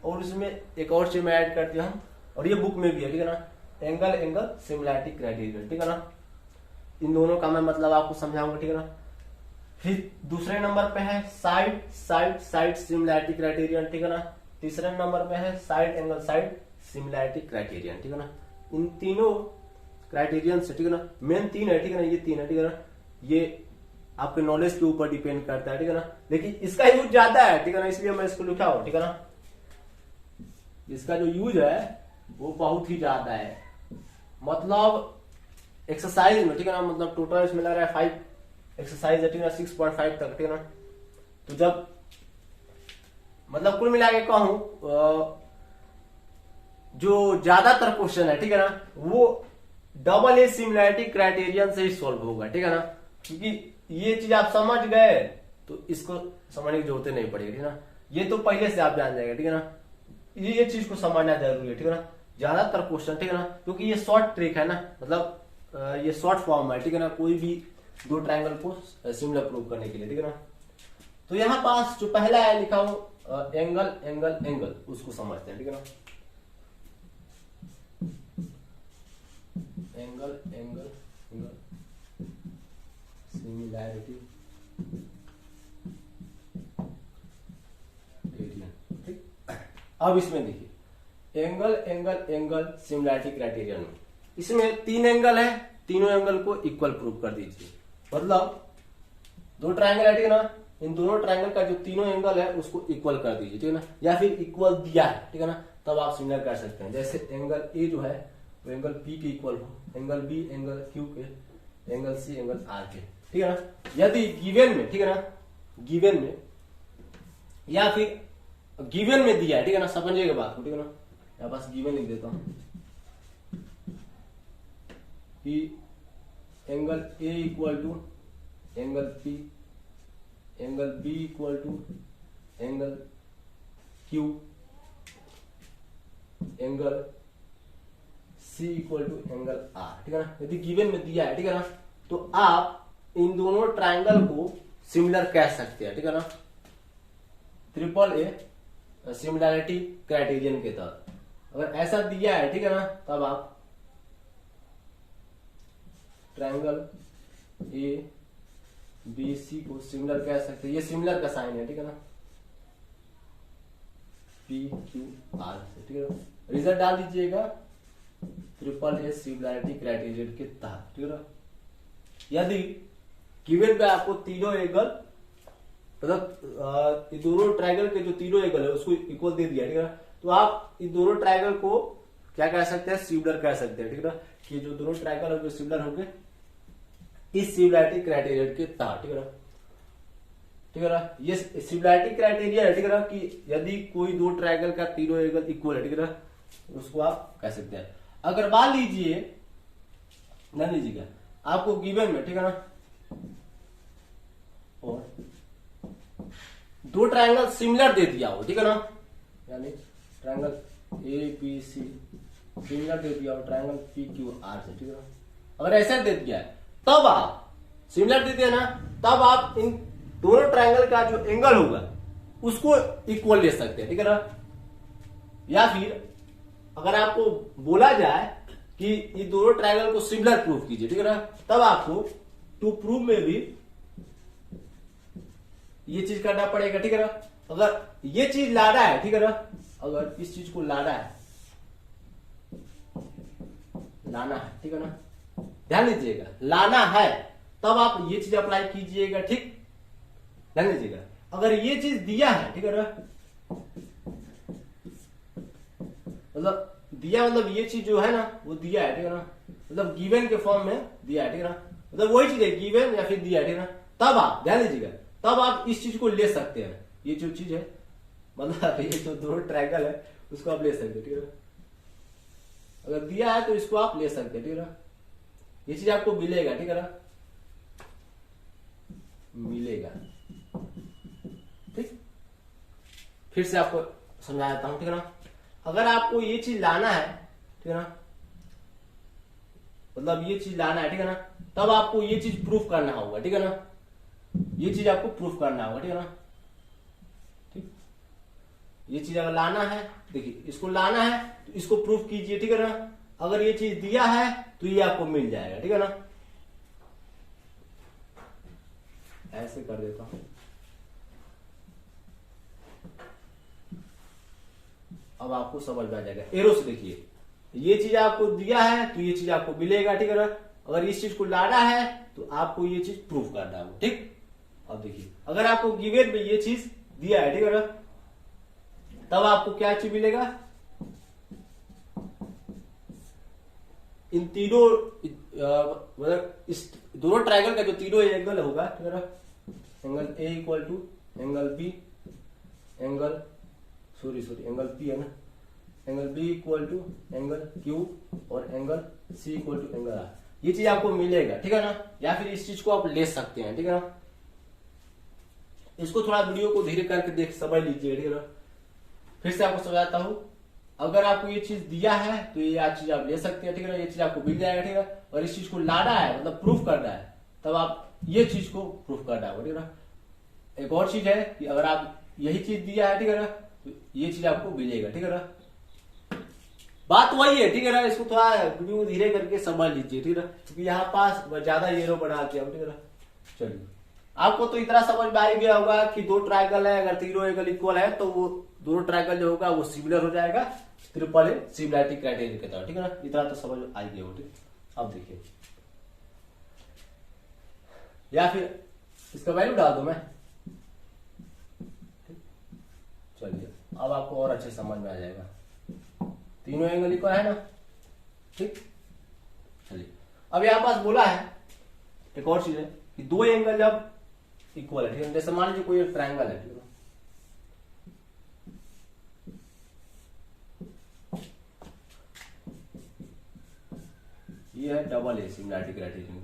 और उसमें एक और चीज मैं ऐड कर दिया हूं, और ये बुक में भी है, ठीक है ना। एंगल एंगल सिमिलैरिटी क्राइटेरियन, ठीक है ना। इन दोनों का मैं मतलब आपको समझाऊंगा, ठीक है ना। फिर दूसरे नंबर पे है side side side similarity criterion, ठीक है ना। तीसरे नंबर पे है side angle side similarity criterion, ठीक है ना। इन तीनों क्राइटेरियन से, ठीक है ना, मेन 3 है, ठीक है ना, ये 3 है, ठीक है ना। ये आपके नॉलेज के ऊपर डिपेंड करता है, ठीक है ना। लेकिन इसका यूज ज्यादा है, ठीक है ना, इसलिए मैं इसको लिखा हूं, ठीक है ना। इसका जो यूज है वो बहुत ही ज्यादा है, मतलब एक्सरसाइज में, ठीक है ना। मतलब टोटल इसमें लग रहा है 5 एक्सरसाइज है, ठीक है ना, 6.5 तक, ठीक है ना। तो जब मतलब कुल मिला के कहूं, जो ज्यादातर क्वेश्चन है, ठीक है ना, वो डबल ए सिमिलैरिटी क्राइटेरियन से ही सॉल्व होगा, ठीक है ना। क्योंकि ये चीज आप समझ गए तो इसको समझने की जरूरत नहीं पड़ेगी, ठीक है ना। ये तो पहले से आप जान जाएंगे, ठीक है ना। ये चीज को समझना जरूरी है, ठीक है ना। ज्यादातर क्वेश्चन, ठीक है ना, क्योंकि ये शॉर्ट ट्रिक है ना, मतलब ये शॉर्ट फॉर्म है, ठीक है ना, कोई भी 2 ट्राइंगल को सिमिलर प्रूव करने के लिए, ठीक है ना। तो यहाँ पास जो पहला है लिखा हो एंगल एंगल एंगल, उसको समझते हैं, ठीक है ना। एंगल एंगल एंगल सिमिलैरिटी ठीक। अब इसमें देखिए angle angle angle similarity criterion में इसमें 3 एंगल है, तीनों एंगल को इक्वल प्रूव कर दीजिए। मतलब 2 ट्रायंगल है, ठीक है ना, इन दोनों ट्रायंगल का जो तीनों एंगल है उसको इक्वल कर दीजिए, ठीक है ना, या फिर इक्वल दिया है, ठीक है ना, तब आप सिमिलर कर सकते हैं। जैसे एंगल ए जो है वो एंगल पी के इक्वल हो, एंगल बी एंगल क्यू के, एंगल सी एंगल आर के, ठीक है ना। यदि गिवन में, ठीक है ना, गिवन में या फिर गिवन में दिया है, ठीक है ना, समझिएगा बात को, ठीक है ना, यहाँ पास गिवन लिख देता हूं कि angle A equal to angle P, angle B equal to angle Q, angle C equal to angle R, ठीक है ना। यदि गिवन में दिया है, ठीक है ना, तो आप इन दोनों ट्रायंगल को सिमिलर कह सकते हैं, ठीक है ना, ट्रिपल ए सिमिलैरिटी क्राइटेरियन के तहत। अगर ऐसा दिया है, ठीक है ना, तब आप ट्रायंगल ए बी सी को सिमिलर कह सकते हैं। ये सिमिलर का साइन है, ठीक है ना, पी क्यू आर से, ठीक है ना। रिजल्ट डाल दीजिएगा ट्रिपल ए सिमिलैरिटी क्राइटेरियन के तहत, ठीक है ना। यदि गिवन पे आपको तीनों एंगल मतलब इन दोनों ट्रायंगल के जो तीनों एंगल है उसको इक्वल दे दिया, ठीक है ना, तो आप इन दोनों ट्रायंगल को क्या कह सकते हैं, सिमिलर कह सकते हैं, ठीक है ना, कि जो दोनों ट्रायंगल होंगे सिमिलर होंगे इस सिमिलैरिटी क्राइटेरियन के तहत, ठीक है ना, ठीक है ना। ये सिमिलैरिटी क्राइटेरिया है, ठीक है ना, कि यदि कोई 2 ट्रायंगल का तीनों एंगल इक्वल है, ठीक है ना, उसको आप कह सकते हैं। अगर मान लीजिए न लीजिएगा आपको गिवन में, ठीक है ना, और 2 ट्रायंगल सिमिलर दे दिया हो, ठीक है ना, यानी triangle A B C similar दे दिया हो ट्रायंगल पी क्यू आर से, ठीक है ना। अगर ऐसा दे दिया है तब आप सिमिलर दे दिया ना, तब आप इन दोनों ट्रायंगल का जो एंगल होगा उसको इक्वल ले सकते हैं, ठीक है ना। या फिर अगर आपको बोला जाए कि ये दोनों ट्रायंगल को सिमिलर प्रूव कीजिए, ठीक है ना, तब आपको टू प्रूव में भी ये चीज करना पड़ेगा, ठीक है ना। अगर ये चीज लाना है, ठीक है ना, अगर इस चीज को लाना है, ठीक है ना, ध्यान दीजिएगा, लाना है तब आप ये चीज अप्लाई कीजिएगा, ठीक, ध्यान दीजिएगा। अगर ये चीज दिया है, ठीक है ना, मतलब दिया मतलब ये चीज जो है ना वो दिया है, ठीक है ना, मतलब गिवन के फॉर्म में दिया है, ठीक है ना, मतलब वही चीज है गिवन या फिर दिया है, ठीक है ना, तब आप ध्यान दीजिएगा, तब आप इस चीज को ले सकते हैं। ये जो चीज है मतलब ये जो दोनों ट्रायंगल है उसको आप ले सकते हैं, ठीक है ना। अगर दिया है तो इसको आप ले सकते हैं, ठीक है ना, ये चीज आपको मिलेगा, ठीक है ना, मिलेगा, ठीक। फिर से आपको समझा देता हूं, ठीक है ना। अगर आपको ये चीज लाना है, ठीक है ना, मतलब ये चीज लाना है, ठीक है ना, तब आपको ये चीज प्रूफ करना होगा, ठीक है ना, ये चीज आपको प्रूफ करना होगा, ठीक है ना, ठीक। ये चीज अगर लाना है, देखिए इसको लाना है तो इसको प्रूफ कीजिए, ठीक है ना। अगर ये चीज दिया है तो ये आपको मिल जाएगा, ठीक है ना। ऐसे कर देता हूं, अब आपको समझ में आ जाएगा। एरो से देखिए, ये चीज आपको दिया है तो ये चीज आपको मिलेगा, ठीक है ना। अगर इस चीज को लाना है तो आपको ये चीज प्रूफ करना होगा, ठीक। अब देखिए अगर आपको गिवन में ये चीज दिया है, ठीक है ना, तब आपको क्या चीज मिलेगा, इन तीनों मतलब इस दोनों ट्रायंगल का जो तीनों एंगल होगा, ठीक है ना, angle A equal to angle B, angle angle P है ना, angle B equal to angle Q और angle C equal to angle R, ये चीज आपको मिलेगा, ठीक है ना। या फिर इस चीज को आप ले सकते हैं, ठीक है ना। इसको थोड़ा वीडियो को धीरे करके देख समझ लीजिए, ठीक है ना। फिर से आपको समझाता हूं, अगर आपको ये चीज दिया है तो ये चीज आप ले सकते हैं, ठीक है ना, ये चीज आपको मिल जाएगा, ठीक है। और इस चीज को लाना है मतलब प्रूफ करना है, तब आप ये चीज को प्रूफ करना होगा, ठीक है ना। एक और चीज है कि अगर आप यही चीज दिया है, ठीक है ना, तो ये चीज आपको मिलेगा, ठीक है ना। बात वही है, ठीक है ना। इसको थोड़ा वीडियो धीरे करके समझ लीजिए, ठीक है ना, क्योंकि यहाँ पास ज्यादा येलो बना दिया, ठीक है ना। चलिए आपको तो इतना समझ में आ गया होगा कि 2 ट्रायंगल है, अगर तीनों एंगल इक्वल है तो वो दोनों ट्रायंगल जो होगा वो सिमिलर हो जाएगा, ट्रिपल ए सिमिलरिटी क्राइटेरिया कहता है, ठीक है ना। इतना तो समझ आ गया हो, ठीक। अब देखिए, या फिर इसका वैल्यू डाल दो मैं, चलिए अब आपको और अच्छे समझ में आ जाएगा। तीनों एंगल इक्वल है ना, ठीक। चलिए अब यहां पास बोला है एक और चीज है कि दो एंगल जब इक्वल है, ठीक है, जैसे मान लीजिए कोई एक ट्रायंगल है, ठीक है, ये है डबल ए सिमिलरिटी क्राइटेरिया।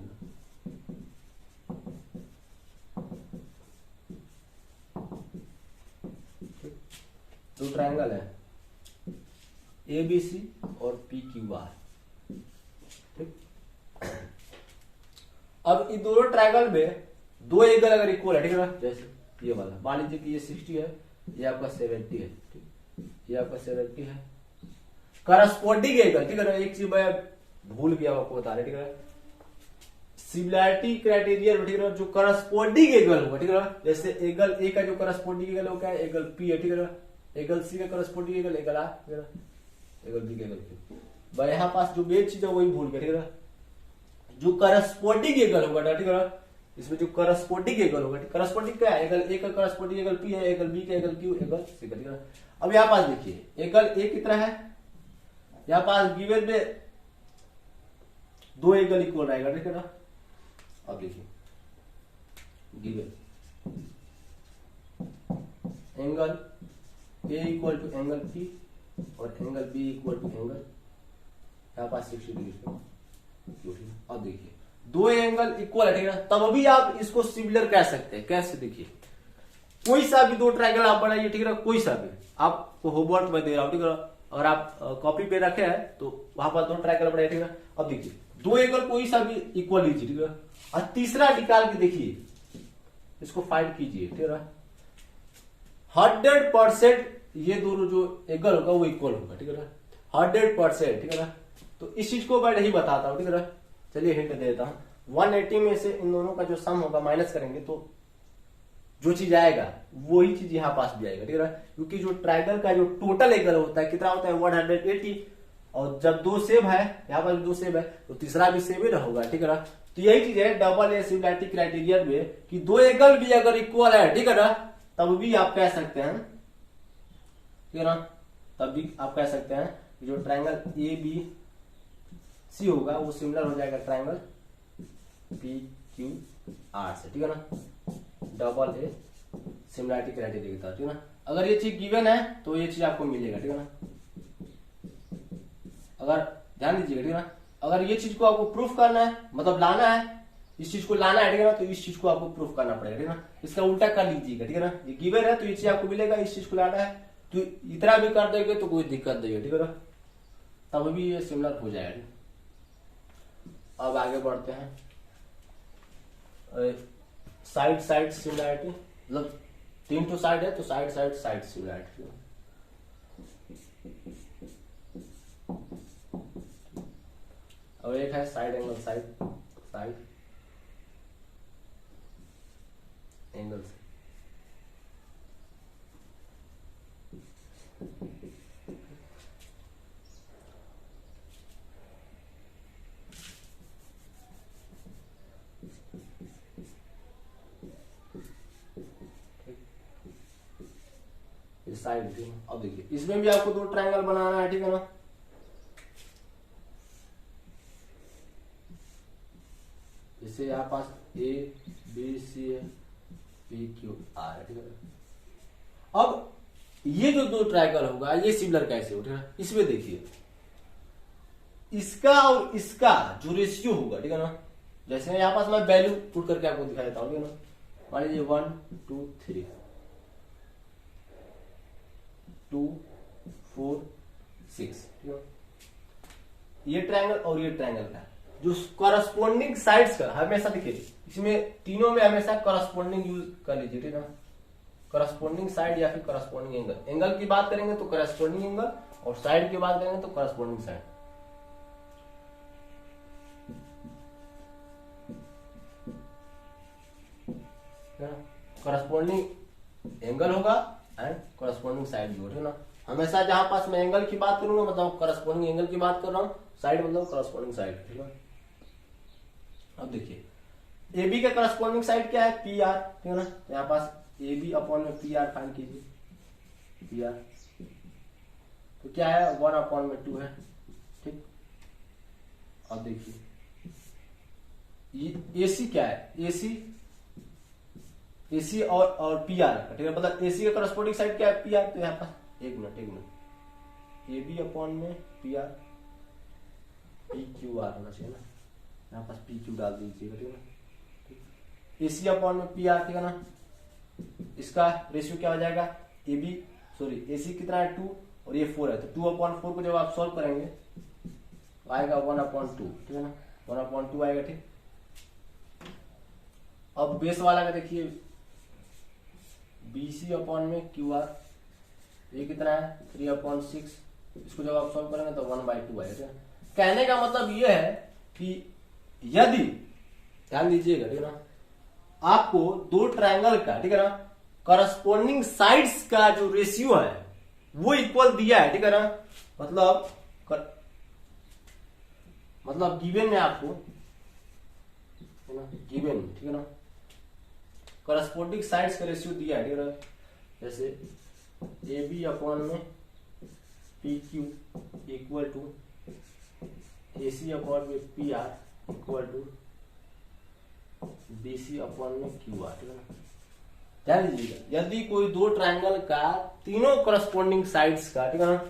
दो ट्रायंगल है ए बी सी और पी क्यू आर, ठीक। अब इन दोनों ट्रायंगल में दो एंगल अगर इक्वल है, ठीक है ना, जैसे ये वाला मान लीजिए कि ये 60 है, ये आपका 70 है, ठीक, ये आपका 70 है। करस्पॉन्डिंग एंगल, ठीक है ना, एक चीज मैं भूल गया आपको बता रहे, ठीक है, सिमिलरिटी क्राइटेरिया, ठीक है, जो करस्पॉन्डिंग एंगल होगा, ठीक है ना, जैसे एंगल ए का जो करस्पॉन्डिंग एंगल होगा एंगल पी है, ठीक है ना, एंगल सी का करस्पॉन्डिंग एंगल एंगल आर, ठीक है ना, एंगल बी का एंगल क्यू। भाई यहाँ पास जो मेन चीज है वही भूल गया, ठीक है ना, जो करस्पॉन्डिंग एंगल होगा ना, ठीक है ना, इसमें जो करस्पॉन्डिंग एंगल होगा, करस्पॉन्डिंग क्या है, एंगल ए का करस्पॉन्डिंग एंगल पी है, एंगल बी का एंगल क्यू, एंगल सी का, ठीक है। अब यहाँ पास देखिए एंगल ए कितना है, यहाँ पास गिवन में दो एंगल इक्वल रहेगा, ठीक है ना। अब देखिए given angle A equal to angle P और angle B equal to angle यहाँ पास 60 डिग्री। अब देखिए दो एंगल इक्वल है, ठीक है, तब भी आप इसको सिमिलर कह सकते हैं। कैसे, देखिए कोई सा भी दो ट्रायंगल आप बनाइए, ठीक है, कोई सा भी, आपको होमवर्क में दे रहा हूं, ठीक है, और आप कॉपी पे रखे हैं तो वहां पर दो ट्रायंगल बनाए, ठीक है। अब देखिए दो एंगल कोई सा भी इक्वल लीजिए, ठीक है, और तीसरा निकाल के देखिए, इसको फाइंड कीजिए, ठीक है, 100% ये दोनों जो एंगल होगा वो इक्वल होगा, ठीक है ना, 100%, ठीक है ना। तो इस चीज को मैं नहीं बताता हूं, ठीक है ना, चलिए हिंट दे देता हूं। 180 में से इन दोनों का जो सम होगा माइनस करेंगे तो जो चीज आएगा वही चीज यहाँ पास भी आएगा, ठीक है ना, क्योंकि जो ट्रायंगल का जो टोटल एंगल होता है कितना होता है 180, और जब दो सेम है, यहाँ पर दो सेम है तो तीसरा भी सेम ही ना होगा, ठीक है ना। तो यही चीज है डबल ए सिमिलरिटी क्राइटेरिया में कि दो एंगल भी अगर इक्वल है, ठीक है ना, तब भी आप कह सकते हैं, ठीक है ना, तब भी आप कह सकते हैं कि जो ट्रायंगल ए बी सी होगा वो सिमिलर हो जाएगा ट्रायंगल पी क्यू आर से, ठीक है ना, डबल ए सिमिलरिटी क्राइटेरिया के तहत, ठीक है ना। अगर ये चीज गिवन है तो ये चीज आपको मिलेगा, ठीक है ना। अगर ध्यान दीजिएगा, ठीक है ना, अगर ये चीज को आपको प्रूफ करना है, मतलब लाना है, इस चीज को लाना है, ठीक है ना, तो इस चीज को आपको प्रूफ करना पड़ेगा, ठीक है ना। इसका उल्टा कर लीजिएगा, ठीक है ना, ये गिवन है तो ये चीज आपको मिलेगा, इस चीज को लाना है तो इतना भी कर देंगे तो कोई दिक्कत नहीं है, ठीक है ना, तब भी ये सिमिलर हो जाएगा। अब आगे बढ़ते हैं, साइड साइड सिमिलरिटी, मतलब तीन तो साइड है तो साइड साइड साइड सिमिलरिटी। और एक है side angle side side angle से, साइड। अब देखिए इसमें भी आपको दो ट्रायंगल बनाना है, ठीक है ना। जैसे यहाँ पास ए बी सी है, पी क्यू आर है, ठीक है। अब ये जो दो ट्रायंगल होगा ये सिमिलर कैसे हो, ठीक है। इसमें देखिए इसका और इसका जो रेशियो होगा, ठीक है ना, जैसे यहाँ पास मैं वैल्यू पुट करके आपको दिखा देता हूँ, ठीक है ना। मान लीजिए 1 2 3 2 4 6, ठीक है। ये ट्रायंगल और ये ट्रायंगल का जो करस्पॉन्डिंग साइड्स का हमेशा देखिए, इसमें तीनों में हमेशा करस्पॉन्डिंग यूज कर लीजिए, ठीक है ना। करस्पॉन्डिंग साइड या फिर करस्पॉन्डिंग एंगल, एंगल की बात करेंगे तो करस्पॉन्डिंग एंगल, और साइड की बात करेंगे तो करस्पॉन्डिंग साइड। करस्पॉन्डिंग एंगल होगा एंड करस्पॉन्डिंग साइड भी हो, ठीक है ना। हमेशा जहां पास मैं एंगल की बात करूंगा मतलब करस्पॉन्डिंग एंगल की बात कर रहा हूँ, साइड मतलब करस्पॉन्डिंग साइड, ठीक है। अब देखिए ए बी का करस्पॉन्डिंग साइड क्या है, पी आर, ठीक है ना। तो यहाँ पास ए बी अपॉन में पी आर फाइंड कीजिए, पी आर तो क्या है 1/2 है, ठीक। अब देखिए एसी क्या है, एसी और पी आर, ठीक है। मतलब एसी का करस्पॉन्डिंग साइड क्या है, पी आर। तो यहाँ पास एक मिनट ए बी अपॉन में P are, P Q are होना चाहिए ना, यहाँ पास पी क्यू डाल दीजिएगा, ठीक है ना। एसी अपॉन में पी आर, ठीक है ना। इसका रेशियो क्या हो जाएगा, ए बी सॉरी एसी कितना है 2 और ये 4 है, तो 2/4 को जब आप सॉल्व करेंगे तो आएगा 1/2, ठीक है ना, 1/2 आएगा, ठीक। अब बेस वाला का देखिए बीसी अपॉन में क्यू आर, ये कितना है 3/6, इसको जब आप सॉल्व करेंगे तो 1/2 आएगा, ठीक है। कहने का मतलब ये है कि यदि ध्यान दीजिएगा, ठीक है ना, आपको दो ट्रायंगल का, ठीक है ना, करस्पॉन्डिंग साइड्स का जो रेशियो है वो इक्वल दिया है, ठीक है ना। मतलब गिवन में आपको, है ना, गिवन, ठीक है ना, करस्पॉन्डिंग साइड्स का रेशियो दिया है, ठीक है ना। जैसे ए बी अपॉन में P Q equal to A C upon में P R equal to B C upon में क्यू आर, ठीक है ना। ध्यान दीजिएगा यदि कोई दो ट्रायंगल का तीनों करस्पॉन्डिंग साइड्स का, ठीक है ना,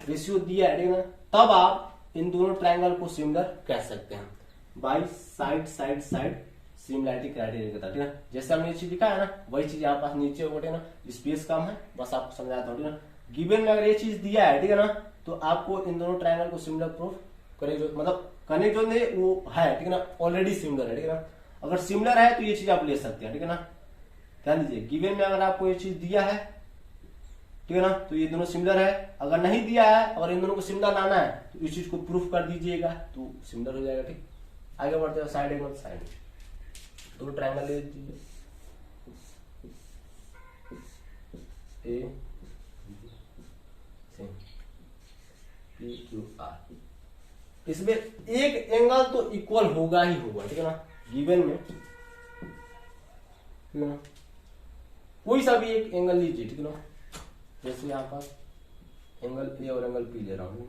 रेशियो दिया है, ठीक है ना, तब आप इन दोनों ट्रायंगल को सिमिलर कह सकते हैं by side side side similarity criteria के तहत, ठीक है। जैसे हमने ये चीज लिखा है ना वही चीज यहाँ पास नीचे होगा, ठीक है ना। स्पेस कम है, बस आपको समझाता हूँ, ठीक है ना। गिवन में अगर ये चीज दिया है, ठीक है ना, तो आपको इन दोनों ट्रायंगल को सिमिलर प्रूफ करने जो मतलब करने जो नहीं वो है, ठीक है ना, ऑलरेडी सिमिलर है, ठीक है ना। अगर सिमिलर है तो ये चीज आप ले सकते हैं, ठीक है ना। ध्यान दीजिए गिवन में अगर आपको ये चीज दिया है, ठीक है ना, तो ये दोनों सिमिलर है। अगर नहीं दिया है और इन दोनों को सिमिलर लाना है तो इस चीज को प्रूफ कर दीजिएगा तो सिमिलर हो जाएगा, ठीक। आगे बढ़ते हैं साइड एंगल साइड, दो ट्रायंगल ले लीजिए ए पी क्यू आर, इसमें एक एंगल तो इक्वल होगा ही होगा, ठीक है ना। गिवन में, ठीक है ना, कोई सा भी एक एंगल लीजिए, ठीक है ना। जैसे यहां पर एंगल ए और एंगल पी ले रहा हूं,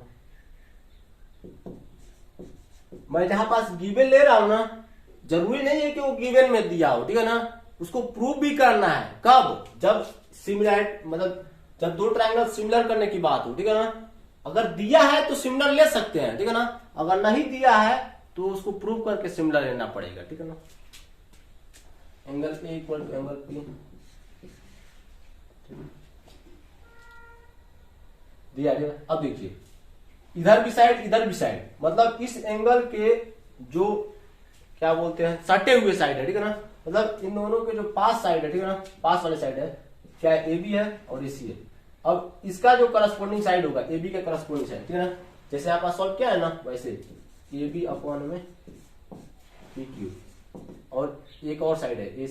मैं जहां पास गिवन ले रहा हूं ना, जरूरी नहीं है कि वो गिवन में दिया हो, ठीक है ना। उसको प्रूव भी करना है, कब, जब सिमिलर मतलब जब दो ट्रायंगल सिमिलर करने की बात हो, ठीक है ना। अगर दिया है तो सिमिलर ले सकते हैं, ठीक है ना। अगर नहीं दिया है तो उसको प्रूव करके सिमिलर लेना पड़ेगा, ठीक है ना। Angle A equal to angle P दिया, अब देखिए इधर भी साइड इधर भी साइड, मतलब इस एंगल के जो क्या बोलते हैं सटे हुए साइड है, ठीक है ना। मतलब इन दोनों के जो पास साइड है, ठीक है ना, पास वाले साइड है, क्या ए बी है और ए सी है। अब इसका जो करस्पॉन्डिंग साइड होगा ए बी का करस्पॉन्डिंग साइड, ठीक है ना, जैसे आप पास सॉल्व किया है ना वैसे ए बी अपॉन में पी क्यू और एक और साइड है ए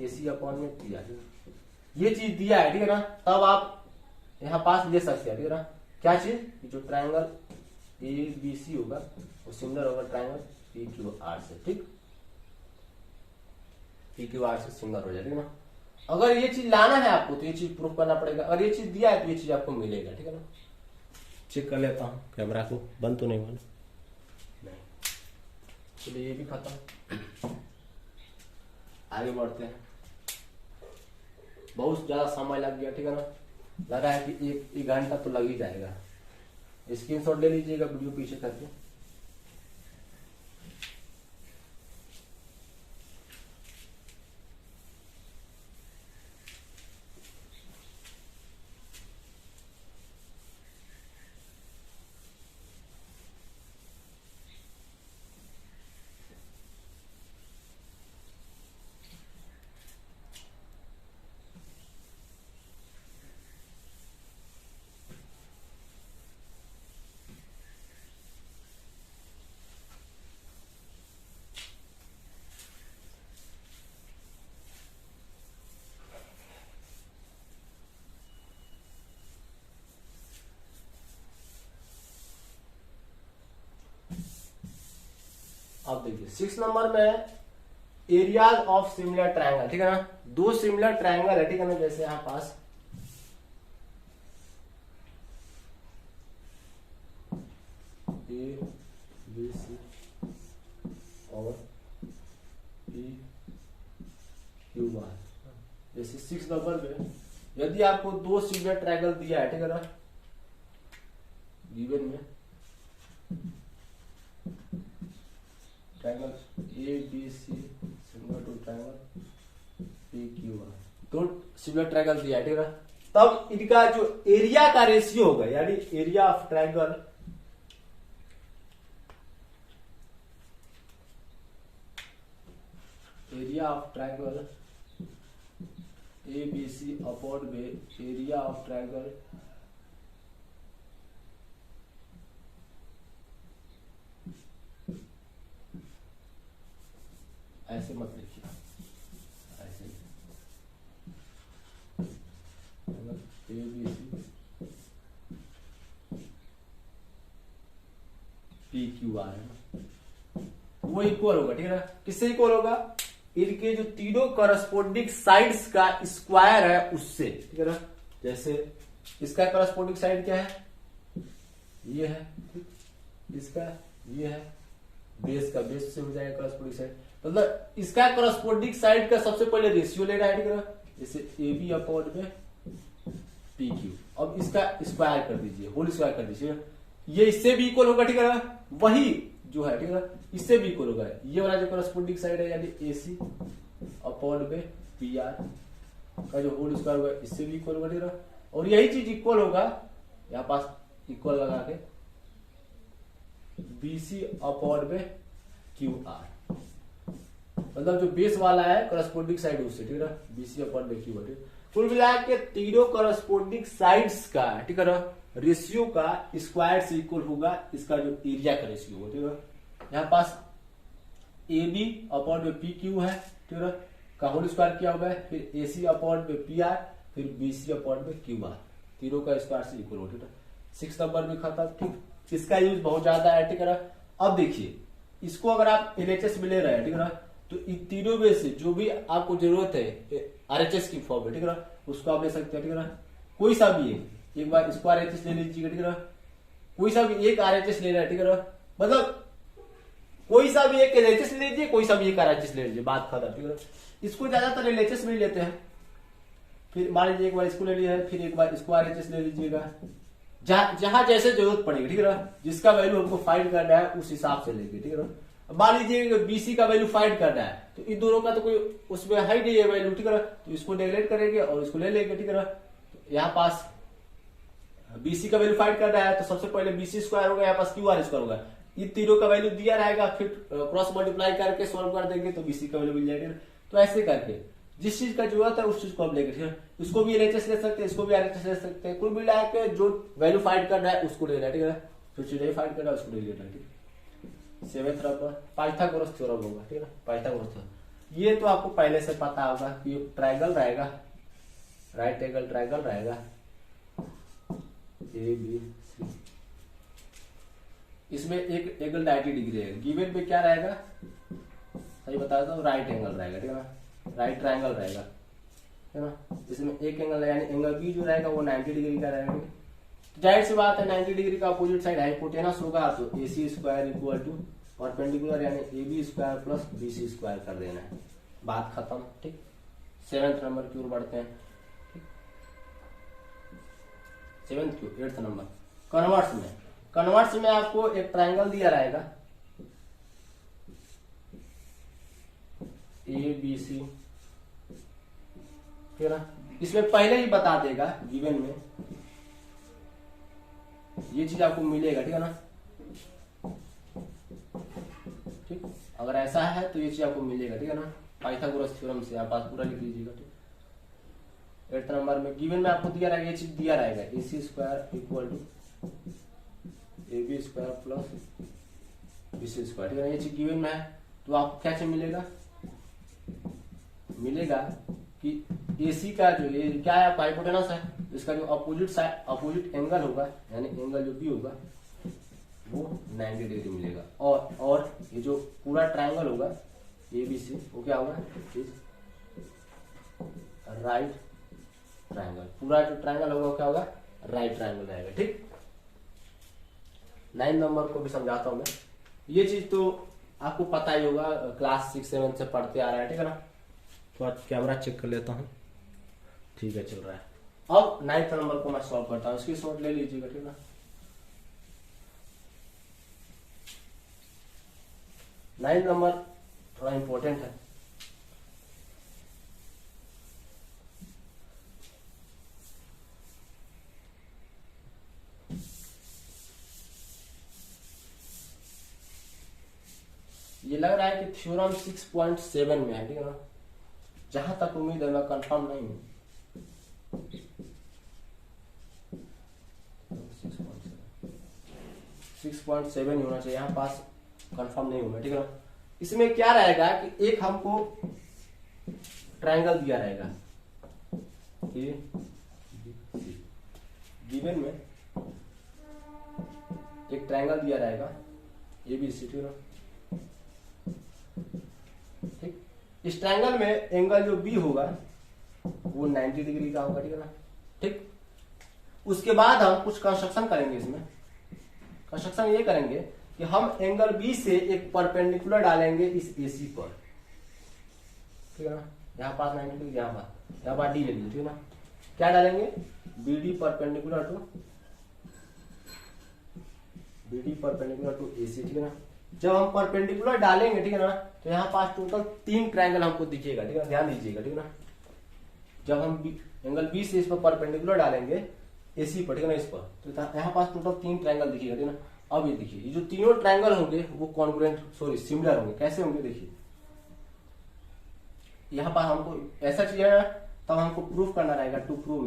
सी अपॉन में पी आर, ये चीज दिया है, ठीक है ना। तब आप यहाँ पास ले सकते हैं, ठीक है ना। क्या चीज, जो ट्रायंगल ए बी सी होगा वो सिमिलर होगा ट्रायंगल पी क्यू आर से, ठीक, पी क्यू आर से सिमिलर हो जाए, ठीक है ना। अगर ये चीज लाना है आपको तो ये चीज प्रूफ करना पड़ेगा, अगर ये चीज दिया है तो ये चीज आपको मिलेगा, ठीक है ना। चेक कर लेता हूँ कैमरा को, बंद तो नहीं हुआ नहीं, चलिए ये भी खत्म। आगे बढ़ते हैं, बहुत ज्यादा समय लग गया, ठीक है ना। लगा है कि एक घंटा तो लग ही जाएगा। स्क्रीनशॉट ले लीजिएगा वीडियो पीछे करके। अब देखिए 6 नंबर में एरियाज ऑफ सिमिलर ट्रायंगल, ठीक है ना, दो सिमिलर ट्रायंगल है, ठीक है ना, जैसे यहाँ पास ए बी सी और पी क्यू आर, जैसे 6 नंबर में यदि आपको दो सिमिलर ट्रायंगल दिया है, ठीक है ना, गिवन में triangle A B C similar to triangle P Q R, दो सिमिलर ट्रायंगल दिया है, ठीक है ना, तब इनका जो एरिया का रेशियो होगा, यानी area of triangle A B C upon में एरिया ऑफ ट्रायंगल ऐसे मत लिखिए, ऐसे A B C P Q R है, वो इक्वल होगा, ठीक है ना, किससे इक्वल होगा, इनके जो तीनों करस्पोंडिंग साइड्स का स्क्वायर है उससे, ठीक है ना, जैसे इसका करस्पोंडिंग साइड क्या है, ये है, इसका ये है, बेस का बेस से हो जाएगा करस्पोंडिंग साइड, मतलब इसका करस्पोंडिंग साइड का सबसे पहले रेशियो ले रहा है, ठीक है ना, जैसे ए बी अपॉन में पी क्यू, अब इसका स्क्वायर कर दीजिए, होल स्क्वायर कर दीजिए, ये इससे भी इक्वल होगा, ठीक है ना, वही जो है, ठीक है ना, इससे भी इक्वल होगा, ये वाला जो करस्पोंडिंग साइड है यानी ए सी अपॉन में पी आर का जो होल स्क्वायर होगा इससे भी इक्वल होगा, ठीक है, और यही चीज इक्वल होगा यहाँ पास इक्वल लगा के बी सी अपॉन में क्यू आर, मतलब जो बेस वाला है करस्पोंडिंग साइड उससे, ठीक है ना, बी सी अपॉन में क्यू आर, कुल मिला के तीनों करस्पोंडिंग साइड्स का, ठीक है ना, रेशियो का स्क्वायर से इक्वल होगा इसका जो एरिया का रेशियो होगा, ठीक है, यहाँ पास ए बी अपॉन में पी क्यू है, ठीक है, का होल स्क्वायर किया हुआ है, फिर ए सी अपॉन में पी आर, फिर बी सी अपॉन में क्यू आर, तीनों का स्क्वायर से इक्वल हो, ठीक है, 6 नंबर में खत्म, ठीक, इसका यूज बहुत ज्यादा है, ठीक है ना। अब देखिए इसको अगर आप एलएचएस में ले रहे हैं, ठीक है ना, तो इन तीनों में से जो भी आपको जरूरत है आरएचएस की फॉर्म में, ठीक है ना, उसको आप ले सकते हैं, ठीक है ना, कोई सा भी एक बार इसको आरएचएस ले लीजिएगा, ठीक है ना, कोई सा भी एक आरएचएस ले रहा है, ठीक है ना, मतलब कोई सा भी एक एलएचएस ले लीजिए, कोई सा भी एक आरएचएस ले लीजिए, बात खत्म, ठीक है ना। इसको ज्यादातर एलएचएस में लेते हैं, फिर मान लीजिए एक बार इसको ले लिया है, फिर एक बार इसको आरएचएस ले लीजिएगा, जहां जैसे जरूरत पड़ेगी, ठीक है ना, जिसका वैल्यू हमको फाइंड करना है उस हिसाब से लेंगे, ठीक है ना। मान लीजिए बीसी का वैल्यू फाइंड करना है, तो इन दोनों का तो कोई उसमें है नहीं है वैल्यू, ठीक है ना, तो इसको नेगलेक्ट करेंगे और इसको ले लेंगे, ठीक है ना। यहाँ पास बीसी का वैल्यू फाइंड करना है तो सबसे पहले बीसी स्क्वायर होगा, यहाँ पास क्यू आर स्क्वायर होगा, इन तीनों का वैल्यू दिया रहेगा, फिर क्रॉस मल्टीप्लाई करके सॉल्व कर देंगे तो बीसी का वैल्यू मिल जाएगा। तो ऐसे करके जिस चीज का जरूरत है उस चीज को आप लेंगे, ठीक है। इसको भी एलएचएस ले सकते हैं, इसको भी आरएचएस ले सकते हैं, कुल मिला के जो वैल्यू फाइंड करना है उसको लेना है, ठीक है। जो चीज नहीं फाइंड करना है उसको नहीं लेना है, ठीक है। 7th नंबर पाइथागोरस थ्योरम होगा, ठीक है ना, पाइथागोरस थ्योरम। ये तो आपको पहले से पता होगा कि ये ट्रायंगल रहेगा, राइट एंगल ट्रायंगल रहेगा ए बी सी, इसमें एक एंगल 90 डिग्री है, गिवन में क्या रहेगा सही बता देता हूँ, राइट एंगल रहेगा, ठीक है ना, राइट ट्रायंगल रहेगा, है ना। इसमें एक एंगल यानी एंगल बी जो रहेगा वो 90 डिग्री का रहेगा। जाहिर सी बात है 90 डिग्री का अपोजिट साइड हाइपोटेनस होगा, तो A C square equal to perpendicular यानी A B square plus B C square कर देना है, बात खत्म, ठीक। 7th नंबर की ओर बढ़ते हैं, 7th क्यों 8th नंबर कन्वर्स में आपको एक ट्रायंगल दिया रहेगा ए बी सी, ठीक है ना। इसमें पहले ही बता देगा गिवन में ये चीज आपको मिलेगा, ठीक है ना, ठीक। अगर ऐसा है तो ये चीज आपको मिलेगा, ठीक है ना, पाइथागोरस थ्योरम से आप बात पूरा लिख लीजिएगा, ठीक। 8th नंबर में गिवन में आपको दिया रहेगा, ये चीज दिया रहेगा A C square equal to A B square plus B C square, ठीक है। ये चीज गिवन में है तो आपको क्या चीज मिलेगा कि एसी का जो ये क्या है हाइपोटेनस है, इसका जो अपोजिट एंगल होगा यानी एंगल जो बी होगा वो 90 डिग्री मिलेगा। और ये जो पूरा ट्रायंगल होगा ABC वो क्या होगा, इज राइट ट्रायंगल। पूरा जो ट्रायंगल होगा वो क्या होगा, राइट ट्रायंगल रहेगा। ठीक, 9 नंबर को भी समझाता हूं मैं। ये चीज तो आपको पता ही होगा, क्लास 6-7 से पढ़ते आ रहा है। ठीक है ना, तो आज कैमरा चेक कर लेता हूँ। ठीक है, चल रहा है। अब 9th नंबर को मैं सॉल्व करता हूँ, इसकी शॉर्ट ले लीजिएगा। ठीक है ना, 9th नंबर थोड़ा इंपॉर्टेंट है। ये लग रहा है कि थ्योरम 6.7 में है। ठीक है ना, जहां तक उम्मीद है, मैं कंफर्म नहीं हूं। 6.7 ही होना चाहिए, यहाँ पास कंफर्म नहीं होगा। ठीक है ना, इसमें क्या रहेगा कि एक हमको ट्रायंगल दिया रहेगा गिवन में, एक ट्रायंगल दिया रहेगा ABC। ठीक है, ठीक, इस ट्रायंगल में एंगल जो B होगा वो 90 डिग्री का होगा। ठीक है ना, ठीक। उसके बाद हम कुछ कंस्ट्रक्शन करेंगे। इसमें कंस्ट्रक्शन ये करेंगे कि हम एंगल B से एक परपेंडिकुलर डालेंगे इस AC पर। ठीक है ना, यहाँ पास 90 डिग्री, यहाँ पास D ले लीजिए। ठीक है ना, क्या डालेंगे, BD परपेंडिकुलर टू AC। ठीक है ना, जब हम परपेंडिकुलर डालेंगे, ठीक है ना, तो यहाँ पास टोटल 3 ट्रायंगल हमको दिखेगा। ठीक है, ध्यान दीजिएगा। ठीक है ना, जब हम एंगल B से इस पर परपेंडिकुलर डालेंगे AC पर, ठीक है ना, इस पर, तो यहाँ पास टोटल 3 ट्रायंगल दिखेगा। ठीक है ना, अब ये देखिए, ये जो तीनों ट्रायंगल होंगे वो सिमिलर होंगे। कैसे होंगे, देखिए, यहाँ पास हमको ऐसा चाहिए ना, तब हमको प्रूफ करना रहेगा टू प्रूव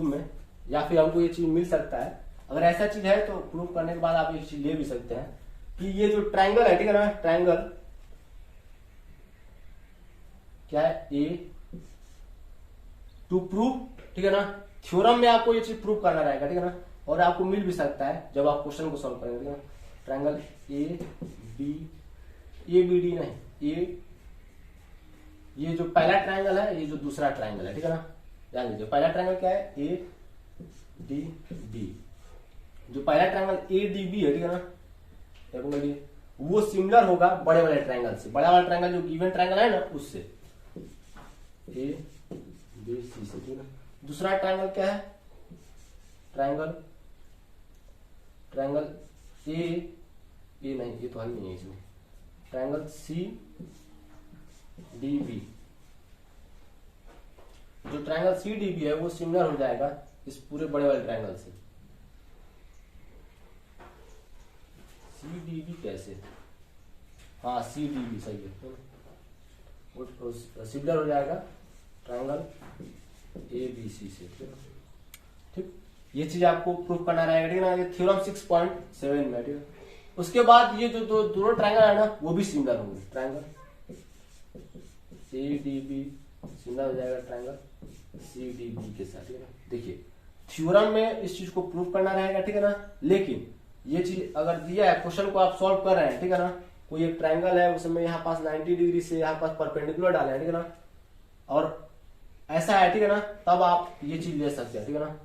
में, या फिर हमको ये चीज मिल सकता है। अगर ऐसा चीज है तो प्रूफ करने के बाद आप ये चीज ले भी सकते हैं कि ये जो ट्रायंगल है, ठीक है ना, ट्रायंगल क्या है, ए टू प्रूव। ठीक है ना, थ्योरम में आपको ये चीज प्रूव करना रहेगा। ठीक है ना, और आपको मिल भी सकता है जब आप क्वेश्चन को सॉल्व करेंगे। ट्रायंगल ABD नहीं, ये जो पहला ट्रायंगल है, ये जो दूसरा ट्रायंगल है। ठीक है ना, ध्यान दीजिए, पहला ट्रायंगल क्या है, ADB। जो पहला ट्रायंगल ADB है, ठीक है ना, वो सिमिलर होगा बड़े वाले ट्रायंगल से। बड़ा वाला ट्रायंगल जो गिवन ट्रायंगल है ना, उससे ABC से। ठीक है ना, दूसरा ट्रायंगल क्या है, ट्रायंगल ए नहीं, ये तो है ही नहीं है इसमें, ट्रायंगल CDB। जो ट्रायंगल CDB है वो सिमिलर हो जाएगा इस पूरे बड़े वाले ट्रायंगल से। CDB कैसे, हाँ CDB सही है, वो सिमिलर हो जाएगा ट्रायंगल ABC से। ठीक, ये चीज आपको प्रूफ करना रहेगा। ठीक है ना, ये थ्योरम 6.7 में। ठीक है, उसके बाद ये जो दोनों ट्रायंगल है ना, वो भी सिमिलर होंगे। ट्रायंगल ADB सिमिलर हो जाएगा ट्रायंगल CDB के साथ। ठीक है ना, देखिए, थ्योरम में इस चीज को प्रूफ करना रहेगा। ठीक है ना, लेकिन ये चीज अगर दिया है, क्वेश्चन को आप सॉल्व कर रहे हैं, ठीक है ना, कोई एक ट्रायंगल है, उसमें यहाँ पास 90 डिग्री से यहाँ पास परपेंडिकुलर डाले हैं। ठीक है ना, और ऐसा है, ठीक है ना, तब आप ये चीज ले सकते हैं। ठीक है ना,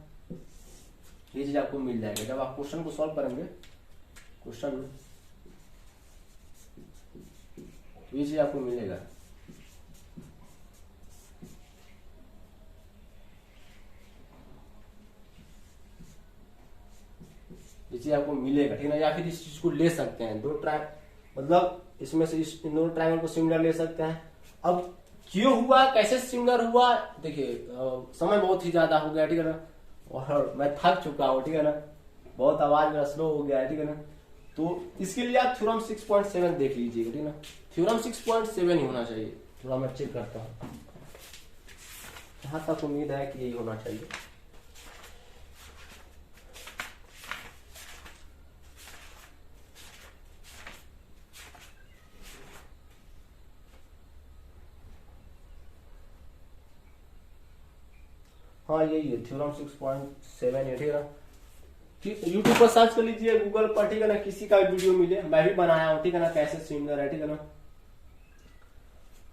ये चीज आपको मिल जाएगा जब आप क्वेश्चन को सॉल्व करेंगे। क्वेश्चन में ये चीज आपको मिलेगा। ये चीज आपको मिलेगा। ठीक है ना, या फिर इस चीज को ले सकते हैं, दो मतलब इसमें से इन दोनों ट्रायंगल को सिमिलर ले सकते हैं। अब क्यों हुआ, कैसे सिमिलर हुआ, देखिए, समय बहुत ही ज्यादा हो गया। ठीक है ना, और मैं थक चुका हूँ। ठीक है ना, बहुत आवाज मेरा स्लो हो गया है। ठीक है ना, तो इसके लिए आप थ्योरम 6.7 देख लीजिएगा। ठीक है ना, थ्योरम 6.7 ही होना चाहिए। थोड़ा मैं चेक करता हूँ, जहां तक उम्मीद है कि यही होना चाहिए। हाँ, यही है थ्योरम 6.7 है। ठीक है ना, यूट्यूब पर सर्च कर लीजिए, गूगल पर, ठीक है ना, किसी का भी वीडियो मिले, मैं भी बनाया हूँ, ठीक है ना, कैसे सिमिलर है, ठीक है ना।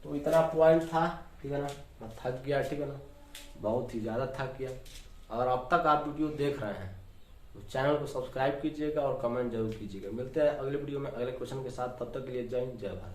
तो इतना पॉइंट था, ठीक है ना, मैं थक गया, ठीक है ना, बहुत ही ज्यादा थक गया। अगर अब तक आप वीडियो देख रहे हैं तो चैनल को सब्सक्राइब कीजिएगा और कमेंट जरूर कीजिएगा। मिलते हैं अगले वीडियो में अगले क्वेश्चन के साथ, तब तक के लिए जय हिंद, जय भारत।